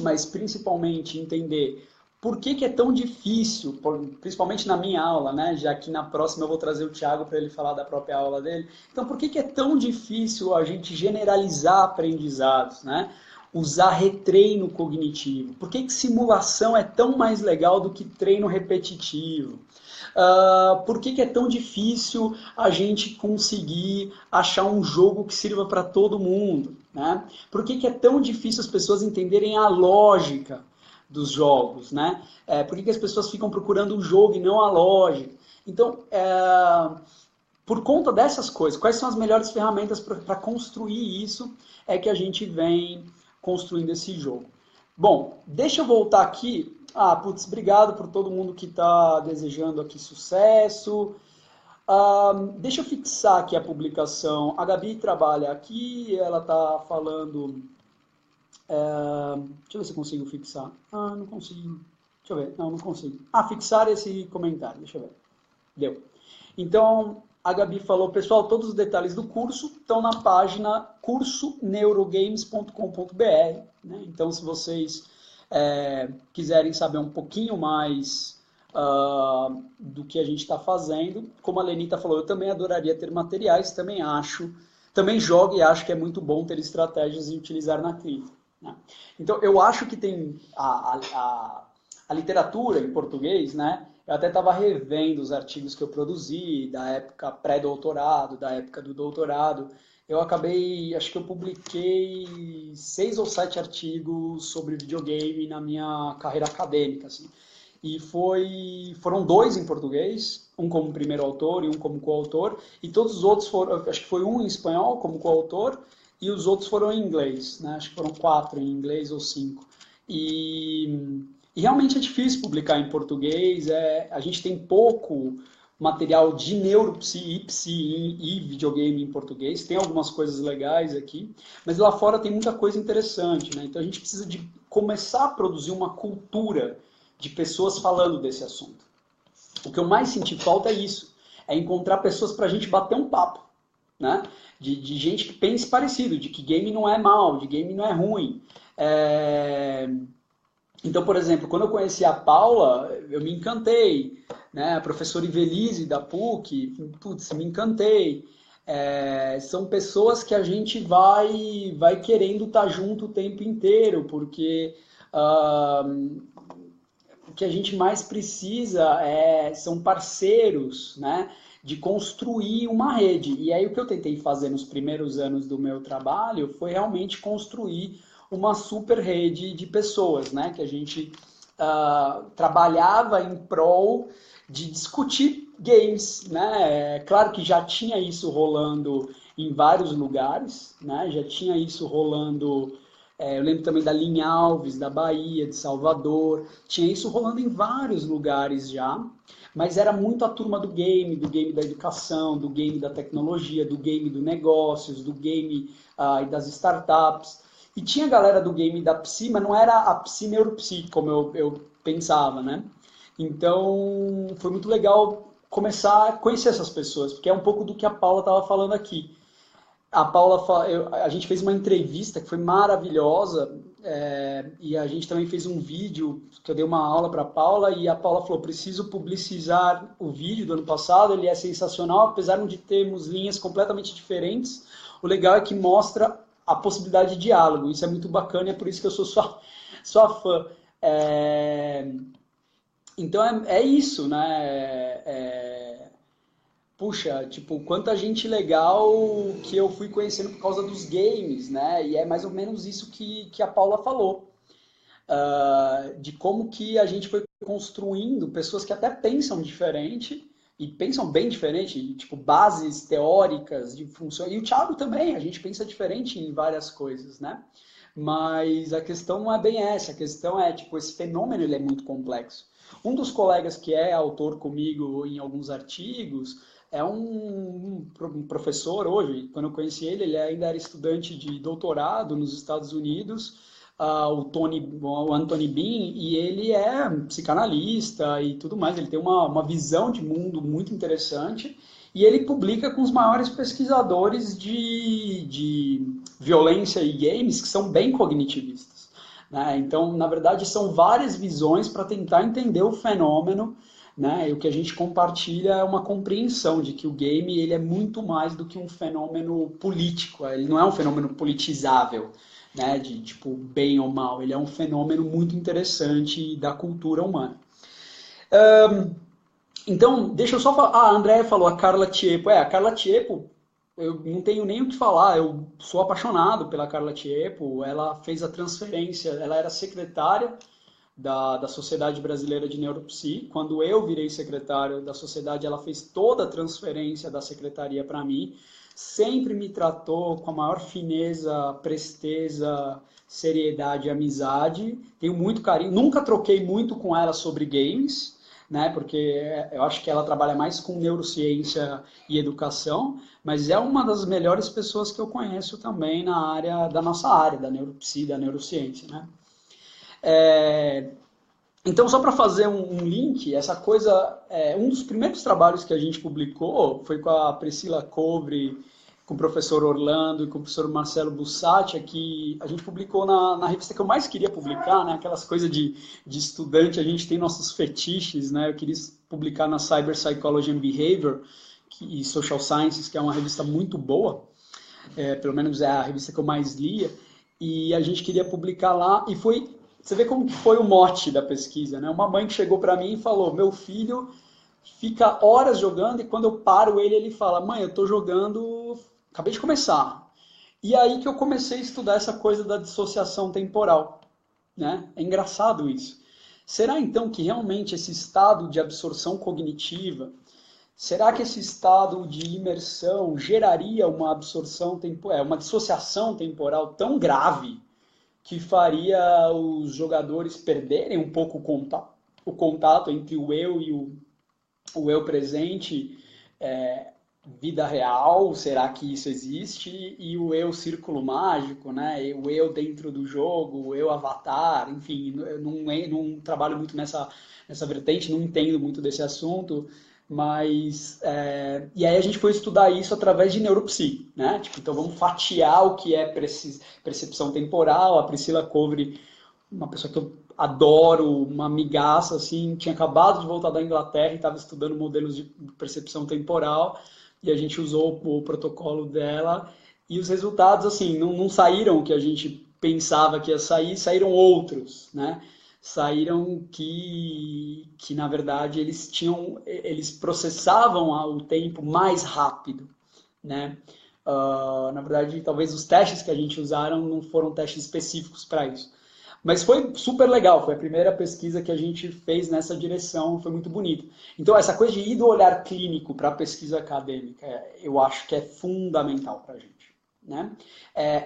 mas principalmente entender por que é tão difícil, principalmente na minha aula, né? Já que na próxima eu vou trazer o Thiago para ele falar da própria aula dele. Então, por que é tão difícil a gente generalizar aprendizados, né? Usar retreino cognitivo? Por que simulação é tão mais legal do que treino repetitivo? Por que é tão difícil a gente conseguir achar um jogo que sirva para todo mundo? Né? Por que é tão difícil as pessoas entenderem a lógica dos jogos? Né? Por que as pessoas ficam procurando um jogo e não a lógica? Então, por conta dessas coisas, quais são as melhores ferramentas para construir isso, é que a gente vem construindo esse jogo. Bom, deixa eu voltar aqui. Ah, putz, obrigado por todo mundo que está desejando aqui sucesso. Deixa eu fixar aqui a publicação. A Gabi trabalha aqui, ela está falando. Deixa eu ver se eu consigo fixar. Ah, não consigo. Deixa eu ver. Não, não consigo. Ah, fixar esse comentário. Deixa eu ver. Deu. Então, a Gabi falou, pessoal, todos os detalhes do curso estão na página cursoneurogames.com.br, né? Então, se vocês quiserem saber um pouquinho mais do que a gente está fazendo, como a Lenita falou, eu também adoraria ter materiais, também jogo e acho que é muito bom ter estratégias e utilizar na crise, né? Então, eu acho que tem a literatura em português, né? Eu até estava revendo os artigos que eu produzi, da época pré-doutorado, da época do doutorado. Eu acabei, acho que eu publiquei 6 ou 7 artigos sobre videogame na minha carreira acadêmica, assim. E foram 2 em português, um como primeiro autor e um como coautor, e todos os outros foram, acho que foi um em espanhol como coautor, e os outros foram em inglês, né? Acho que foram 4 em inglês ou 5. E realmente é difícil publicar em português, a gente tem pouco material de neuropsi e psi e videogame em português, tem algumas coisas legais aqui, mas lá fora tem muita coisa interessante, né? Então a gente precisa de começar a produzir uma cultura de pessoas falando desse assunto. O que eu mais senti falta é isso, é encontrar pessoas para a gente bater um papo, né? De gente que pense parecido, de que game não é mal, de game não é ruim. Então, por exemplo, quando eu conheci a Paula, eu me encantei, né? A professora Ivelise da PUC, putz, me encantei. São pessoas que a gente vai querendo estar junto o tempo inteiro, porque o que a gente mais precisa são parceiros, né? De construir uma rede. E aí o que eu tentei fazer nos primeiros anos do meu trabalho foi realmente construir uma super rede de pessoas, né? Que a gente trabalhava em prol de discutir games, né? Claro que já tinha isso rolando em vários lugares, né? Já tinha isso rolando. Eu lembro também da Linha Alves, da Bahia, de Salvador. Tinha isso rolando em vários lugares já, mas era muito a turma do game da educação, do game da tecnologia, do game do negócios, do game e das startups. E tinha a galera do game da Psi, mas não era a Psi Neuropsi, como eu pensava, né? Então, foi muito legal começar a conhecer essas pessoas, porque é um pouco do que a Paula estava falando aqui. A Paula, a gente fez uma entrevista que foi maravilhosa, e a gente também fez um vídeo, que eu dei uma aula para a Paula, e a Paula falou, preciso publicizar o vídeo do ano passado, ele é sensacional, apesar de termos linhas completamente diferentes, o legal é que mostra a possibilidade de diálogo, isso é muito bacana, e é por isso que eu sou sua fã. Então é isso, né? Puxa, tipo, quanta gente legal que eu fui conhecendo por causa dos games, né? E é mais ou menos isso que a Paula falou. De como que a gente foi construindo pessoas que até pensam diferente, e pensam bem diferente, tipo, bases teóricas de função. E o Thiago também, a gente pensa diferente em várias coisas, né? Mas a questão não é bem essa, a questão é, tipo, esse fenômeno ele é muito complexo. Um dos colegas que é autor comigo em alguns artigos é um professor hoje, quando eu conheci ele, ele ainda era estudante de doutorado nos Estados Unidos, o Anthony Bean, e ele é psicanalista e tudo mais, ele tem uma visão de mundo muito interessante, e ele publica com os maiores pesquisadores de violência e games que são bem cognitivistas, né? Então, na verdade, são várias visões para tentar entender o fenômeno, né? E o que a gente compartilha é uma compreensão de que o game ele é muito mais do que um fenômeno político, ele não é um fenômeno politizável, né? De tipo bem ou mal, ele é um fenômeno muito interessante da cultura humana. Então, deixa eu só falar. Ah, a Andrea falou, a Carla Tiepo. A Carla Tiepo, eu não tenho nem o que falar, eu sou apaixonado pela Carla Tiepo. Ela fez a transferência, ela era secretária da Sociedade Brasileira de Neuropsi. Quando eu virei secretário da sociedade, ela fez toda a transferência da secretaria para mim. sempre me tratou com a maior fineza, presteza, seriedade e amizade. Tenho muito carinho. Nunca troquei muito com ela sobre games, né? Porque eu acho que ela trabalha mais com neurociência e educação, mas é uma das melhores pessoas que eu conheço também na área da nossa área, da neuropsi, da neurociência, né? Então, só para fazer um link, essa coisa, um dos primeiros trabalhos que a gente publicou foi com a Priscila Covre, com o professor Orlando e com o professor Marcelo Bussati, que a gente publicou na revista que eu mais queria publicar, né? Aquelas coisas de estudante, a gente tem nossos fetiches, né? Eu queria publicar na Cyber Psychology and Behavior e Social Sciences, que é uma revista muito boa, pelo menos é a revista que eu mais lia, e a gente queria publicar lá, e foi... Você vê como foi o mote da pesquisa, né? Uma mãe que chegou para mim e falou, meu filho fica horas jogando e quando eu paro ele fala, mãe, eu tô jogando, acabei de começar. E aí que eu comecei a estudar essa coisa da dissociação temporal, né? É engraçado isso. Será então que realmente esse estado de absorção cognitiva, será que esse estado de imersão geraria uma absorção temporal, uma dissociação temporal tão grave que faria os jogadores perderem um pouco o contato entre o eu e o eu presente, vida real, será que isso existe? E o eu círculo mágico, né? O eu dentro do jogo, o eu avatar, enfim, eu não trabalho muito nessa vertente, não entendo muito desse assunto, mas e aí a gente foi estudar isso através de neuropsi, né? Tipo, então vamos fatiar o que é percepção temporal. A Priscila Covre, uma pessoa que eu adoro, uma amigaça, assim, tinha acabado de voltar da Inglaterra e estava estudando modelos de percepção temporal, e a gente usou o protocolo dela, e os resultados, assim, não saíram o que a gente pensava que ia sair, saíram outros, né? Saíram que na verdade eles processavam o tempo mais rápido, né? Na verdade, talvez os testes que a gente usaram não foram testes específicos para isso. Mas foi super legal, foi a primeira pesquisa que a gente fez nessa direção, foi muito bonito. Então, essa coisa de ir do olhar clínico para a pesquisa acadêmica, eu acho que é fundamental para a gente, né?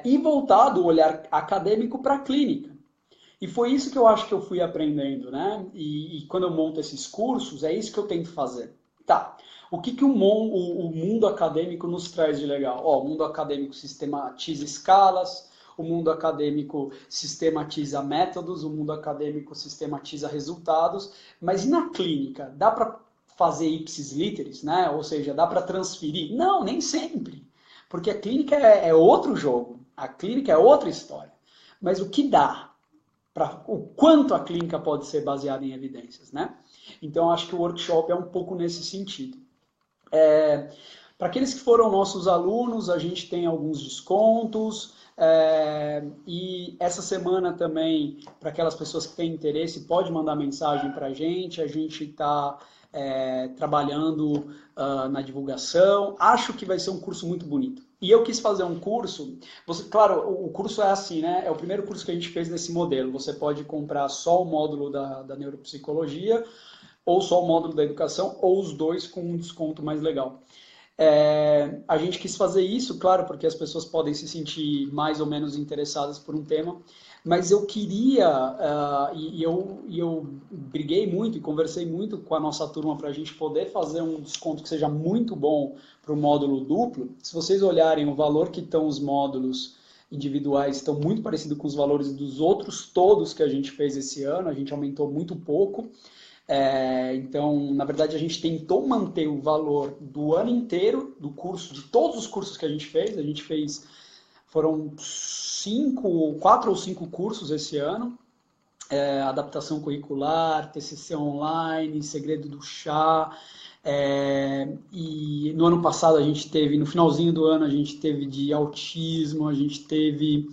E voltar do olhar acadêmico para a clínica. E foi isso que eu acho que eu fui aprendendo, né? E quando eu monto esses cursos, é isso que eu tento fazer. Tá, o que o mundo acadêmico nos traz de legal? O mundo acadêmico sistematiza escalas, o mundo acadêmico sistematiza métodos, o mundo acadêmico sistematiza resultados, mas e na clínica? Dá para fazer ipsis literis, né? Ou seja, dá para transferir? Não, nem sempre. Porque a clínica é outro jogo, a clínica é outra história. Mas o que dá? O quanto a clínica pode ser baseada em evidências, né? Então, acho que o workshop é um pouco nesse sentido. Para aqueles que foram nossos alunos, a gente tem alguns descontos, e essa semana também, para aquelas pessoas que têm interesse, pode mandar mensagem para a gente está trabalhando na divulgação. Acho que vai ser um curso muito bonito. E eu quis fazer um curso, claro, o curso é assim, né? É o primeiro curso que a gente fez nesse modelo. Você pode comprar só o módulo da neuropsicologia, ou só o módulo da educação, ou os dois com um desconto mais legal. A gente quis fazer isso, claro, porque as pessoas podem se sentir mais ou menos interessadas por um tema, mas eu queria, e eu briguei muito e conversei muito com a nossa turma para a gente poder fazer um desconto que seja muito bom para o módulo duplo. Se vocês olharem o valor que estão os módulos individuais, estão muito parecidos com os valores dos outros todos que a gente fez esse ano, a gente aumentou muito pouco. Então, na verdade, a gente tentou manter o valor do ano inteiro do curso, de todos os cursos que a gente fez, foram 4 ou 5 cursos esse ano, adaptação curricular, TCC online, segredo do chá, e no ano passado a gente teve, no finalzinho do ano a gente teve de autismo, a gente teve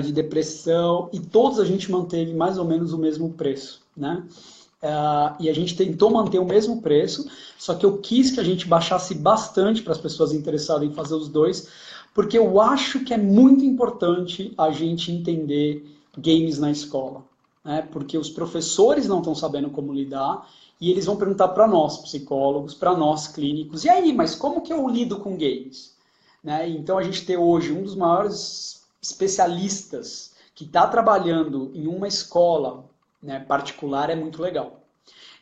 de depressão, e todos a gente manteve mais ou menos o mesmo preço, né? E a gente tentou manter o mesmo preço, só que eu quis que a gente baixasse bastante para as pessoas interessadas em fazer os dois, porque eu acho que é muito importante a gente entender games na escola, né? Porque os professores não estão sabendo como lidar, e eles vão perguntar para nós, psicólogos, para nós, clínicos, e aí, mas como que eu lido com games? né? Então a gente ter hoje um dos maiores especialistas que está trabalhando em uma escola, né, particular é muito legal.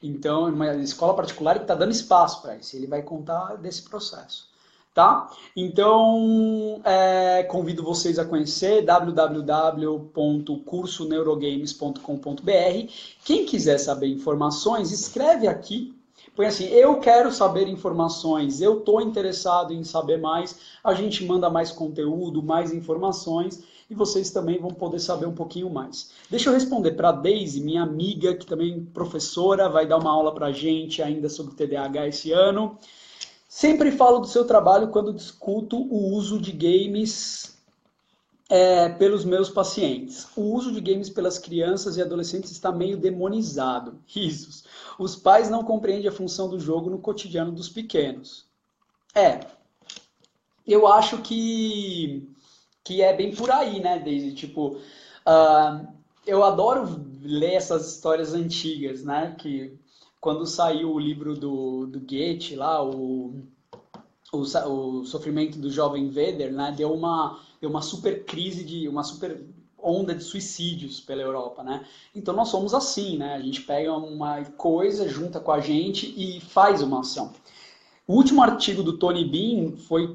Então, uma escola particular que está dando espaço para isso. Ele vai contar desse processo. Tá? Então, convido vocês a conhecer www.cursoneurogames.com.br. Quem quiser saber informações, escreve aqui. Põe assim, eu quero saber informações, eu estou interessado em saber mais. A gente manda mais conteúdo, mais informações e vocês também vão poder saber um pouquinho mais. Deixa eu responder para a Daisy, minha amiga, que também é professora, vai dar uma aula para a gente ainda sobre TDAH esse ano. Sempre falo do seu trabalho quando discuto o uso de games pelos meus pacientes. O uso de games pelas crianças e adolescentes está meio demonizado. Risos. Os pais não compreendem a função do jogo no cotidiano dos pequenos. Eu acho que é bem por aí, né, Daisy? Tipo, eu adoro ler essas histórias antigas, né? Que quando saiu o livro do Goethe lá, o Sofrimento do Jovem Werther, né? Deu uma super crise, uma super onda de suicídios pela Europa, né? Então nós somos assim, né? A gente pega uma coisa, junta com a gente e faz uma ação. O último artigo do Tony Bean foi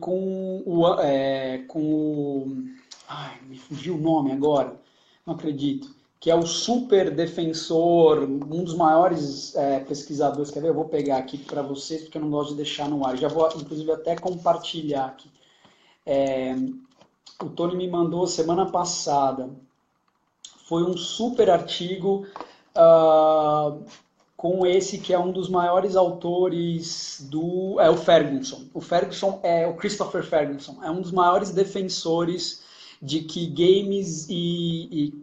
ai, me fugiu o nome agora, não acredito, que é o super defensor, um dos maiores pesquisadores. Quer ver? Eu vou pegar aqui para vocês, porque eu não gosto de deixar no ar. Já vou, inclusive, até compartilhar aqui. O Tony me mandou semana passada. Foi um super artigo com esse que é um dos maiores autores o Ferguson. O Ferguson é o Christopher Ferguson, é um dos maiores defensores de que games e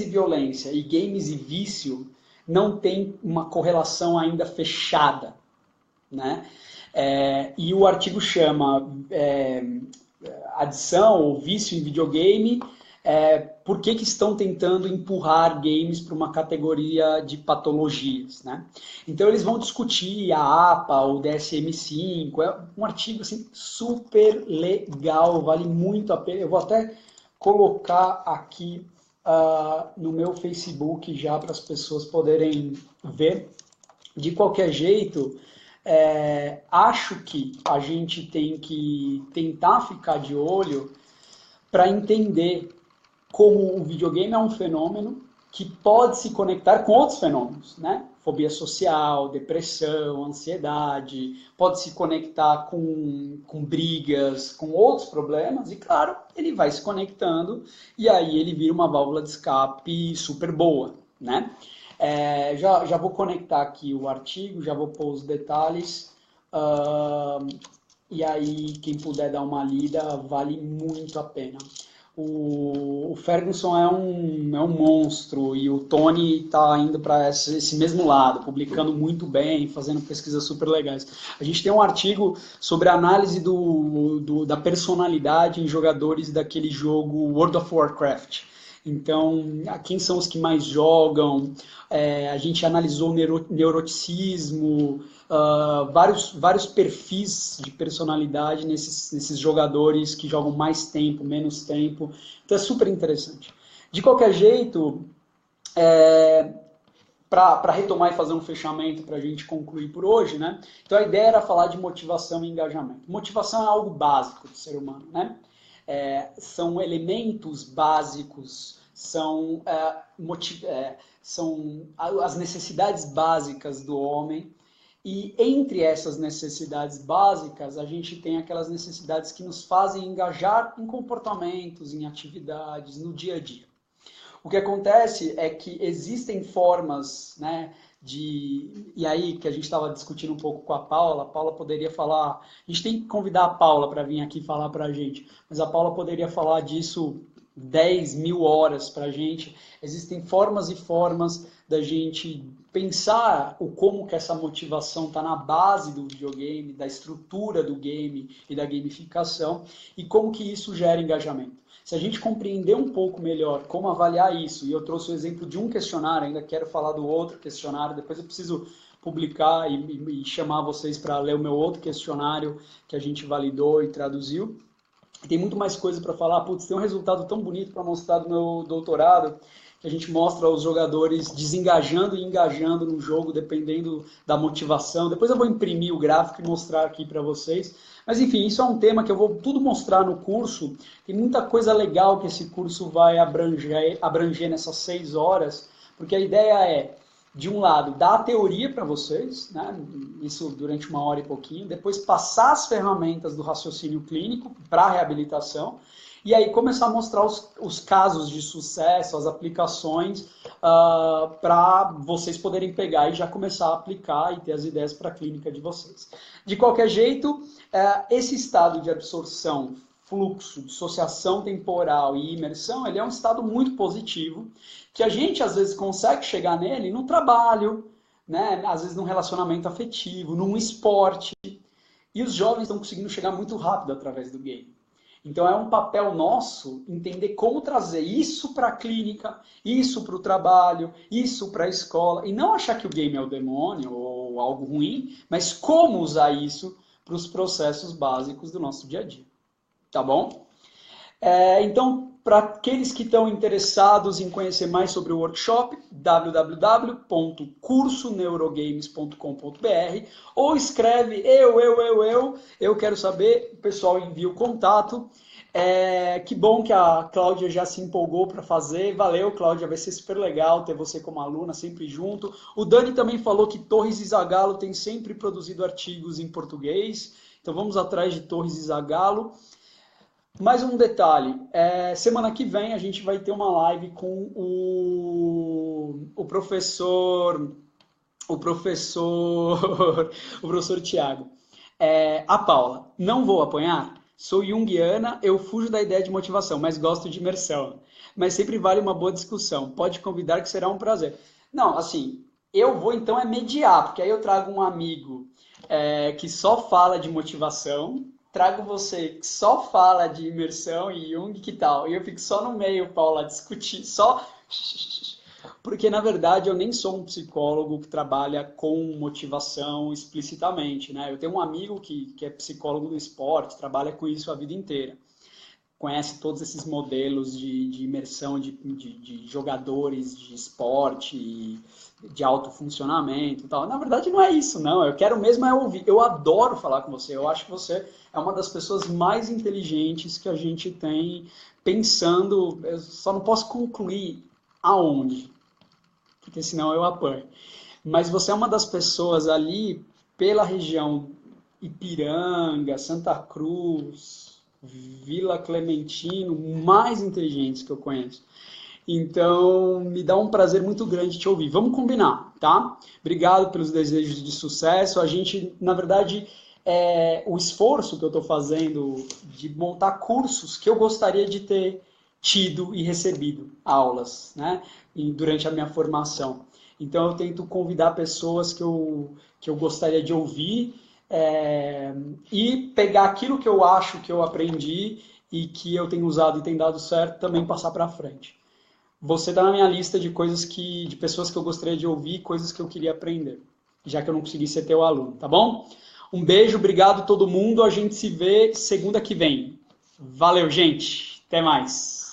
violência e games e vício não tem uma correlação ainda fechada, né? E o artigo chama Adição ou Vício em Videogame, por que estão tentando empurrar games para uma categoria de patologias, né? Então eles vão discutir a APA, o DSM-5, é um artigo assim, super legal, vale muito a pena. Eu vou até colocar aqui no meu Facebook já para as pessoas poderem ver. De qualquer jeito, acho que a gente tem que tentar ficar de olho para entender como o videogame é um fenômeno que pode se conectar com outros fenômenos, né? Fobia social, depressão, ansiedade, pode se conectar com brigas, com outros problemas, e claro, ele vai se conectando e aí ele vira uma válvula de escape super boa, né? Já vou conectar aqui o artigo, já vou pôr os detalhes, e aí quem puder dar uma lida, vale muito a pena. O Ferguson é um monstro e o Tony está indo para esse mesmo lado, publicando muito bem, fazendo pesquisas super legais. A gente tem um artigo sobre a análise da personalidade em jogadores daquele jogo World of Warcraft. Então, quem são os que mais jogam? A gente analisou o neuroticismo, vários perfis de personalidade nesses jogadores que jogam mais tempo, menos tempo. Então é super interessante. De qualquer jeito, para retomar e fazer um fechamento para a gente concluir por hoje, né? Então a ideia era falar de motivação e engajamento. Motivação é algo básico do ser humano, né? São elementos básicos, são as necessidades básicas do homem. E entre essas necessidades básicas, a gente tem aquelas necessidades que nos fazem engajar em comportamentos, em atividades, no dia a dia. O que acontece é que existem formas, né, e aí que a gente estava discutindo um pouco com a Paula poderia falar, a gente tem que convidar a Paula para vir aqui falar para a gente, mas a Paula poderia falar disso 10.000 horas para a gente. Existem formas e formas da gente pensar como que essa motivação está na base do videogame, da estrutura do game e da gamificação, e como que isso gera engajamento. Se a gente compreender um pouco melhor como avaliar isso, e eu trouxe o exemplo de um questionário, ainda quero falar do outro questionário, depois eu preciso publicar e chamar vocês para ler o meu outro questionário que a gente validou e traduziu. Tem muito mais coisa para falar. Putz, tem um resultado tão bonito para mostrar do meu doutorado, que a gente mostra os jogadores desengajando e engajando no jogo, dependendo da motivação. Depois eu vou imprimir o gráfico e mostrar aqui para vocês. Mas enfim, isso é um tema que eu vou tudo mostrar no curso. Tem muita coisa legal que esse curso vai abranger nessas 6 horas, porque a ideia é, de um lado, dar a teoria para vocês, né? Isso durante 1 hora e pouquinho, depois passar as ferramentas do raciocínio clínico para a reabilitação, e aí começar a mostrar os casos de sucesso, as aplicações, para vocês poderem pegar e já começar a aplicar e ter as ideias para a clínica de vocês. De qualquer jeito, esse estado de absorção, fluxo, dissociação temporal e imersão, ele é um estado muito positivo, que a gente às vezes consegue chegar nele no trabalho, né? Às vezes num relacionamento afetivo, num esporte, e os jovens estão conseguindo chegar muito rápido através do game. Então é um papel nosso entender como trazer isso para a clínica, isso para o trabalho, isso para a escola, e não achar que o game é o demônio ou algo ruim, mas como usar isso para os processos básicos do nosso dia a dia. Tá bom? Então, para aqueles que estão interessados em conhecer mais sobre o workshop, www.cursoneurogames.com.br, ou escreve eu quero saber, o pessoal envia o contato. Que bom que a Cláudia já se empolgou para fazer. Valeu, Cláudia, vai ser super legal ter você como aluna sempre junto. O Dani também falou que Torres e Zagallo tem sempre produzido artigos em português, então vamos atrás de Torres e Zagallo. Mais um detalhe, semana que vem a gente vai ter uma live com o professor Tiago. A Paula, não vou apanhar? Sou junguiana, eu fujo da ideia de motivação, mas gosto de imersão. Mas sempre vale uma boa discussão. Pode convidar que será um prazer. Não, assim, eu vou então mediar, porque aí eu trago um amigo que só fala de motivação, trago você que só fala de imersão e Jung, que tal? E eu fico só no meio, Paula, a discutir, só... Porque, na verdade, eu nem sou um psicólogo que trabalha com motivação explicitamente, né? Eu tenho um amigo que é psicólogo do esporte, trabalha com isso a vida inteira. Conhece todos esses modelos de imersão de jogadores de esporte, de alto funcionamento e tal. Na verdade, não é isso, não. Eu quero mesmo ouvir. Eu adoro falar com você. Eu acho que você é uma das pessoas mais inteligentes que a gente tem pensando. Eu só não posso concluir aonde, porque senão eu apanho. Mas você é uma das pessoas ali pela região Ipiranga, Santa Cruz, Vila Clementino, mais inteligentes que eu conheço. Então, me dá um prazer muito grande te ouvir. Vamos combinar, tá? Obrigado pelos desejos de sucesso. A gente, na verdade, o esforço que eu estou fazendo de montar cursos que eu gostaria de ter tido e recebido aulas, né? Durante a minha formação. Então, eu tento convidar pessoas que eu gostaria de ouvir, e pegar aquilo que eu acho que eu aprendi e que eu tenho usado e tem dado certo, também passar para frente. Você está na minha lista de de pessoas que eu gostaria de ouvir, coisas que eu queria aprender, já que eu não consegui ser teu aluno, tá bom? Um beijo, obrigado a todo mundo, a gente se vê segunda que vem. Valeu, gente, até mais.